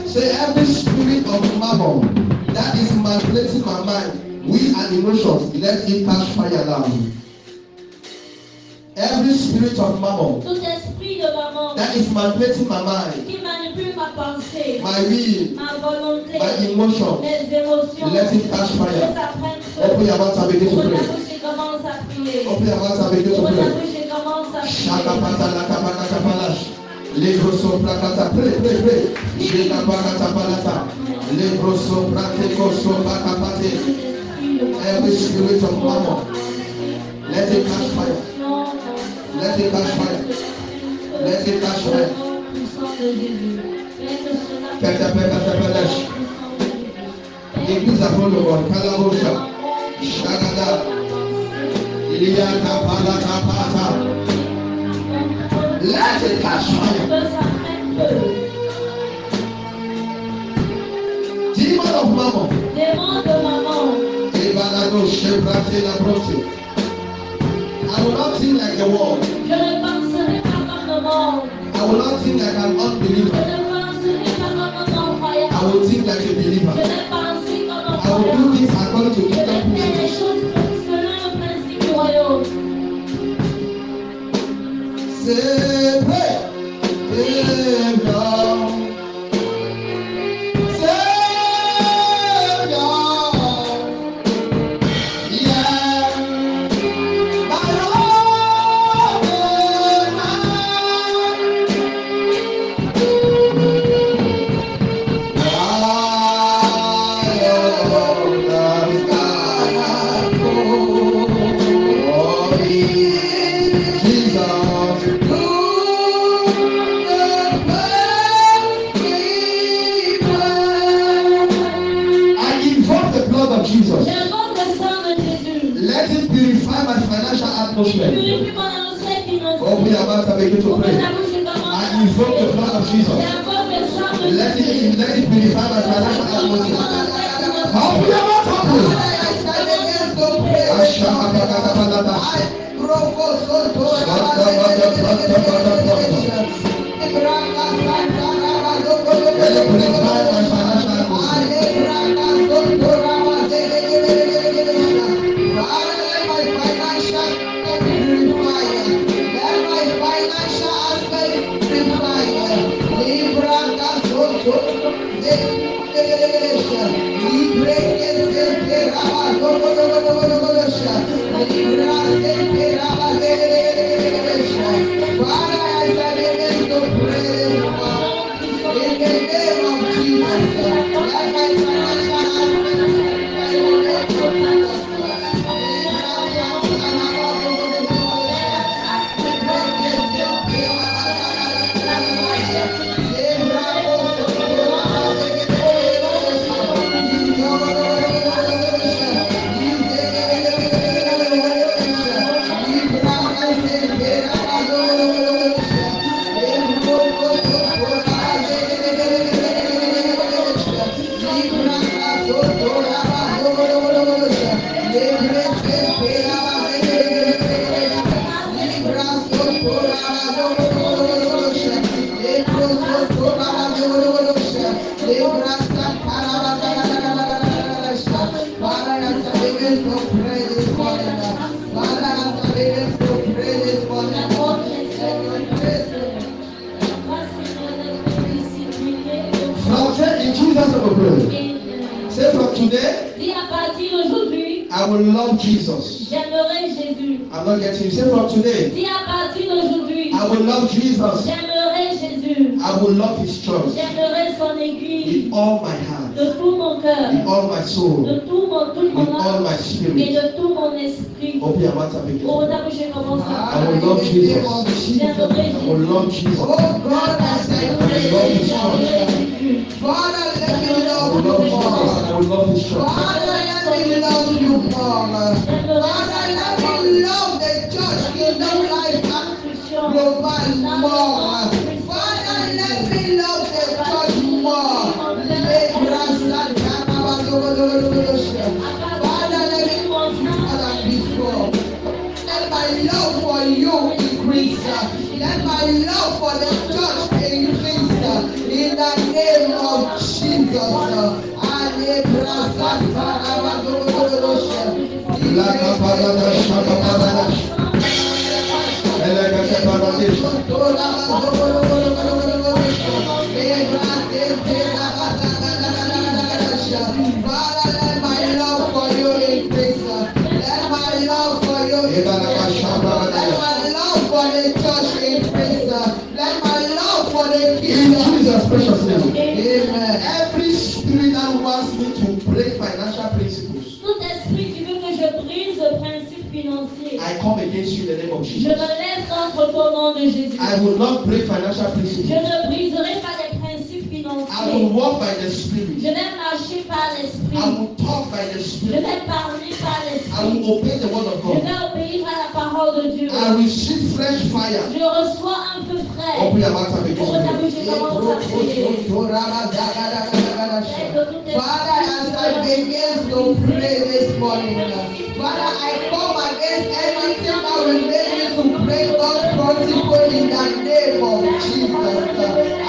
say every spirit of mammon that is manipulating my mind, will and emotions, let it catch fire now. Every spirit of mammon Tout esprit de maman that is manipulating my mind, qui manipule ma pensée, my will, ma volonté, my emotions, mes émotions, let it catch que fire. ça prenne Open feu. your mouth and begin to Ouvre ta pray. bouche et commence à prier. Open your mouth and begin to Ouvre ta pray. bouche et commence à Shaka prier. pata la kapakata palash. Legro prakata. Pray, pray, pray. Shaka pakata palata. Legro prate koso bakapate. Every spirit of mammon, let it catch fire. Let it catch fire. Let it catch fire. Ketapekatapelash. Increase upon the one. Kalabosha. Shagada. Iliaka palata pata. Let it catch fire. Demon of mammon. Démon de maman. Ebalado shebrate la brote. I will not think like the world. Je ne penserai pas comme le monde. I will not think like an Je unbeliever. ne penserai pas comme un I non-croyant. will think like a Je believer. ne penserai comme un I will do croyant. things according according to kingdom Faites les principles. choses selon le principe du royaume. Say, pray, Savior. Savior. Yeah. My Lord and Jesus. J'invoque le sang de Jésus. Let it purify my financial atmosphere. Purifie mon atmosphère financière. Open your mouth and begin to Ouvre pray. ta bouche et commence I à invoke the prier. blood of Jesus. J'invoque le sang de Let Jésus. it purify my financial atmosphere. Open your mouth and pray. Let it purify my financial atmosphere. Say from today, Dis à partir d'aujourd'hui, I will love Jesus. j'aimerai Jésus. I'm not getting you. Say from today, Dis à partir d'aujourd'hui, I will love Jesus. j'aimerai Jésus. I will love His church J'aimerai son église with all my heart, de tout mon cœur, with all my soul, de toute with mon all âme my et spirit. de tout mon esprit. Open your mouth and begin. Ouvre ta bouche et commence à I will love Jesus. J'aimerai I will Jésus. love Jesus. Oh God, as I pray, J'aimerai Jésus. Father, let me I love will you love Jesus. more. I will love His church. Father, let me love you more. Father, let me love the church, Kingdom Life, and Global more. Father, let me love the church more. Father, let me more than before. Let my love for you increase. Let my love for the church increase. In the name of Jesus. Father, let my love for you increase. Let my love for you increase. Let my love for the church increase. Let my love for the In kingdom. Jesus' precious name. Amen. Every spirit that wants me to break financial principles, Tout esprit qui veut que je brise le principe financier, I come against you in the name of je Jesus. me lève contre ton nom de Jésus. I will not break financial Je principles. ne briserai pas les principes I will financiers. walk by the Je Spirit. vais marcher par I l'esprit. will talk by the Je Spirit. vais parler par I l'esprit. will obey the word of Je God. vais obéir à la parole de Dieu. I receive fresh fire. Je reçois un feu frais. Open your mouth and begin Ouvre ta to pray. bouche et commence à prier. Father, as I begin to pray this morning, Father, I come against anything that will make me to break God's principle in the name of Jesus.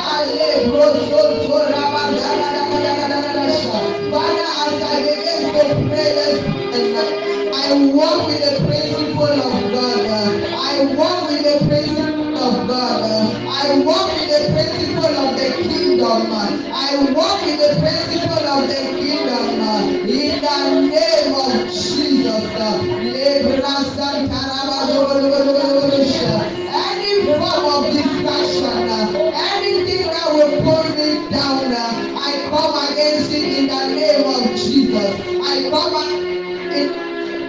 Father, as I begin to pray this morning. I walk with the principle of God. I walk with the principle of God. I walk with the principle of the kingdom. I walk with the principle of the kingdom. In the name of Jesus. Any form of distraction, anything that will pull me down, I come against it in the name of Jesus. I come against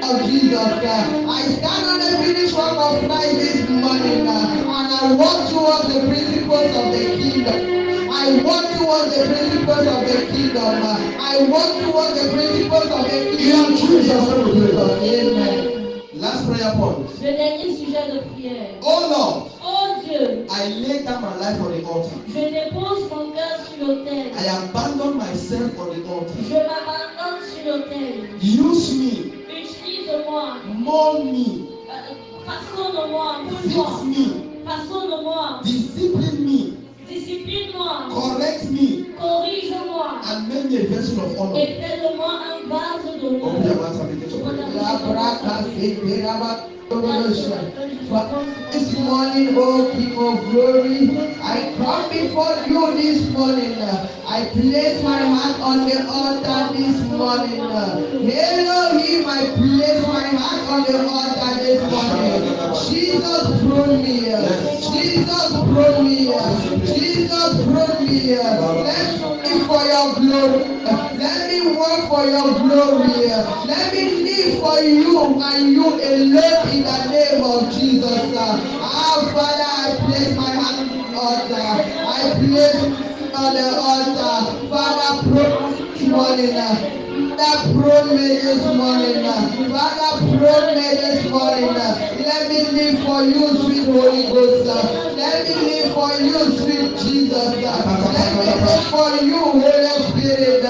of Jesus. I stand on the finished work of Christ this morning, and I walk towards the principles of the kingdom. I walk towards the principles of the kingdom. I walk towards the principles of the kingdom. Jesus. Amen. Last prayer point. Le dernier sujet de prière. Oh Lord, Oh Dieu, I lay down my life on the altar. je dépose mon cœur sur l'autel. I abandon myself on the altar. Je m'abandonne sur l'autel. Use me, Utilise-moi. mold me, Façonne-moi. fix Moule-moi. me, Façonne-moi. discipline me, Discipline-moi. correct me, Corrige-moi. and make me a vessel of honor. Et fais de moi un vase Open your d'honneur. mouth and begin to pray. La braca se teraba. This morning, O King of Glory, I come before you this morning. I place my heart on the altar this morning. Elohim, I place my heart on the altar this morning. Jesus, prune me. Jesus, prune me. Jesus, prune me. Let me for your glory. Let me work for your glory. Let me live for you and you alone in the name of Jesus. Father, I place my hand on the altar. I place on the altar. Father, pray this morning. Father, prune me this morning. Father, prune me this morning. Let me live for you, sweet Holy Ghost. Let me live for you, sweet Jesus. Let me live for you, Holy Spirit.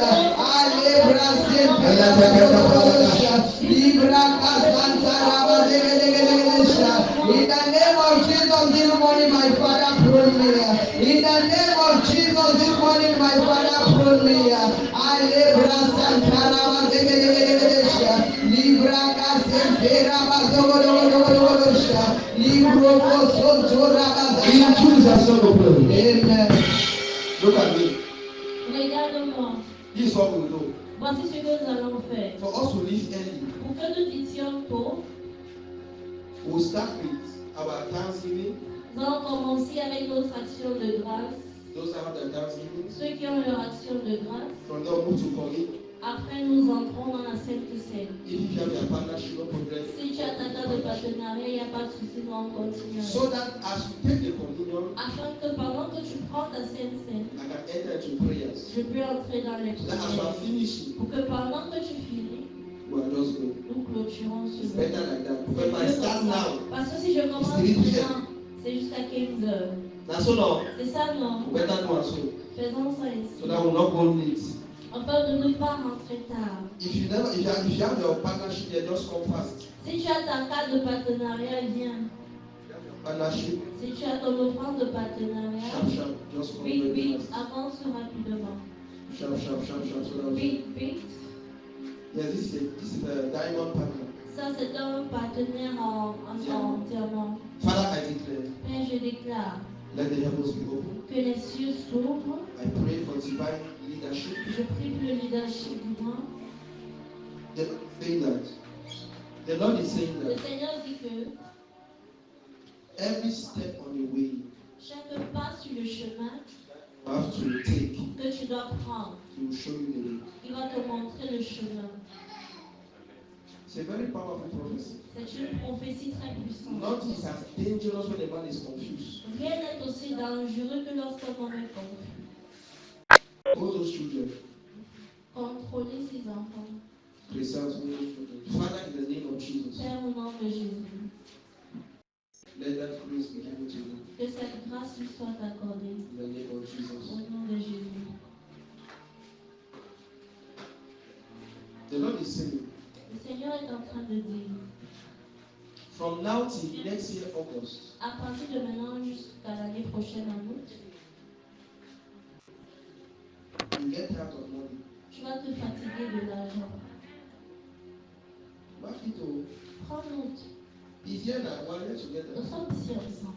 In the name of Jesus this morning, my Father, prune me. In the name of Jesus this morning, my Father, prune me. In Jesus' name, Amen. look at me. Regarde-moi. This is what we will do. Voici ce que nous allons faire. For us to live early, Pour que nous quittions tôt, we'll start with our Thanksgiving. nous allons commencer avec notre action de grâce. Those that have their Thanksgiving. Ceux qui ont leur action de grâce. From there, move to communion. Après, nous entrons dans la Sainte Seine. If you have your partnership, no problem. Si tu as ta carte de partenariat, il n'y a pas de souci, nous allons continuer. So that as you take the communion, Afin que pendant que tu prends ta Sainte Seine, I can enter into prayers. je peux entrer dans les So that as you prières. are finishing, Pour que pendant que tu finis, we are just going. nous clôturons ce It's jour. better like that. C'est But if I mieux start comme ça. now, Parce que si je commence it's 3 p.m. maintenant, c'est jusqu'à 15 heures. That's all now. C'est ça, non? We better do so. Faisons ça ici. So that we'll not go late. Afin de ne pas rentrer tard. If you have your partnership there, just come fast. Si tu as ta carte de partenariat, viens. Partnership, Si tu as ton offrande de partenariat, sharp, just come vite, very vite, fast. avance rapidement. Sharp. So that we Vite, vite. yes, this is a diamond partner. Ça, c'est un partenaire en diamant. Father, I declare, Père, je déclare let the heavens be open. que les cieux s'ouvrent. I pray for divine leadership. Je prie pour le leadership divin. The Lord is saying Le that Seigneur dit que every step on the way chaque pas sur le chemin you have to take, que tu dois prendre, He will show you the way. il va te montrer le chemin. It's a very powerful prophecy. C'est une prophétie très puissante. Nothing is as dangerous when a man is confused. Rien n'est aussi dangereux que lorsqu'un homme est confus. All those children, Contrôler ses enfants. Christians, all those children. Father, in the name of Jesus, Père, au nom de Jésus, let that grace be given to you. que cette grâce lui soit accordée. In the name of Au Jesus. nom de Jésus. The Lord is saying, Le Seigneur est en train de dire, from now till next year, August, à partir de maintenant jusqu'à l'année prochaine en août, you get out of money. tu vas te fatiguer de l'argent. it. Oh. Prends note. It's here now. We're here together. Nous sommes ici ensemble.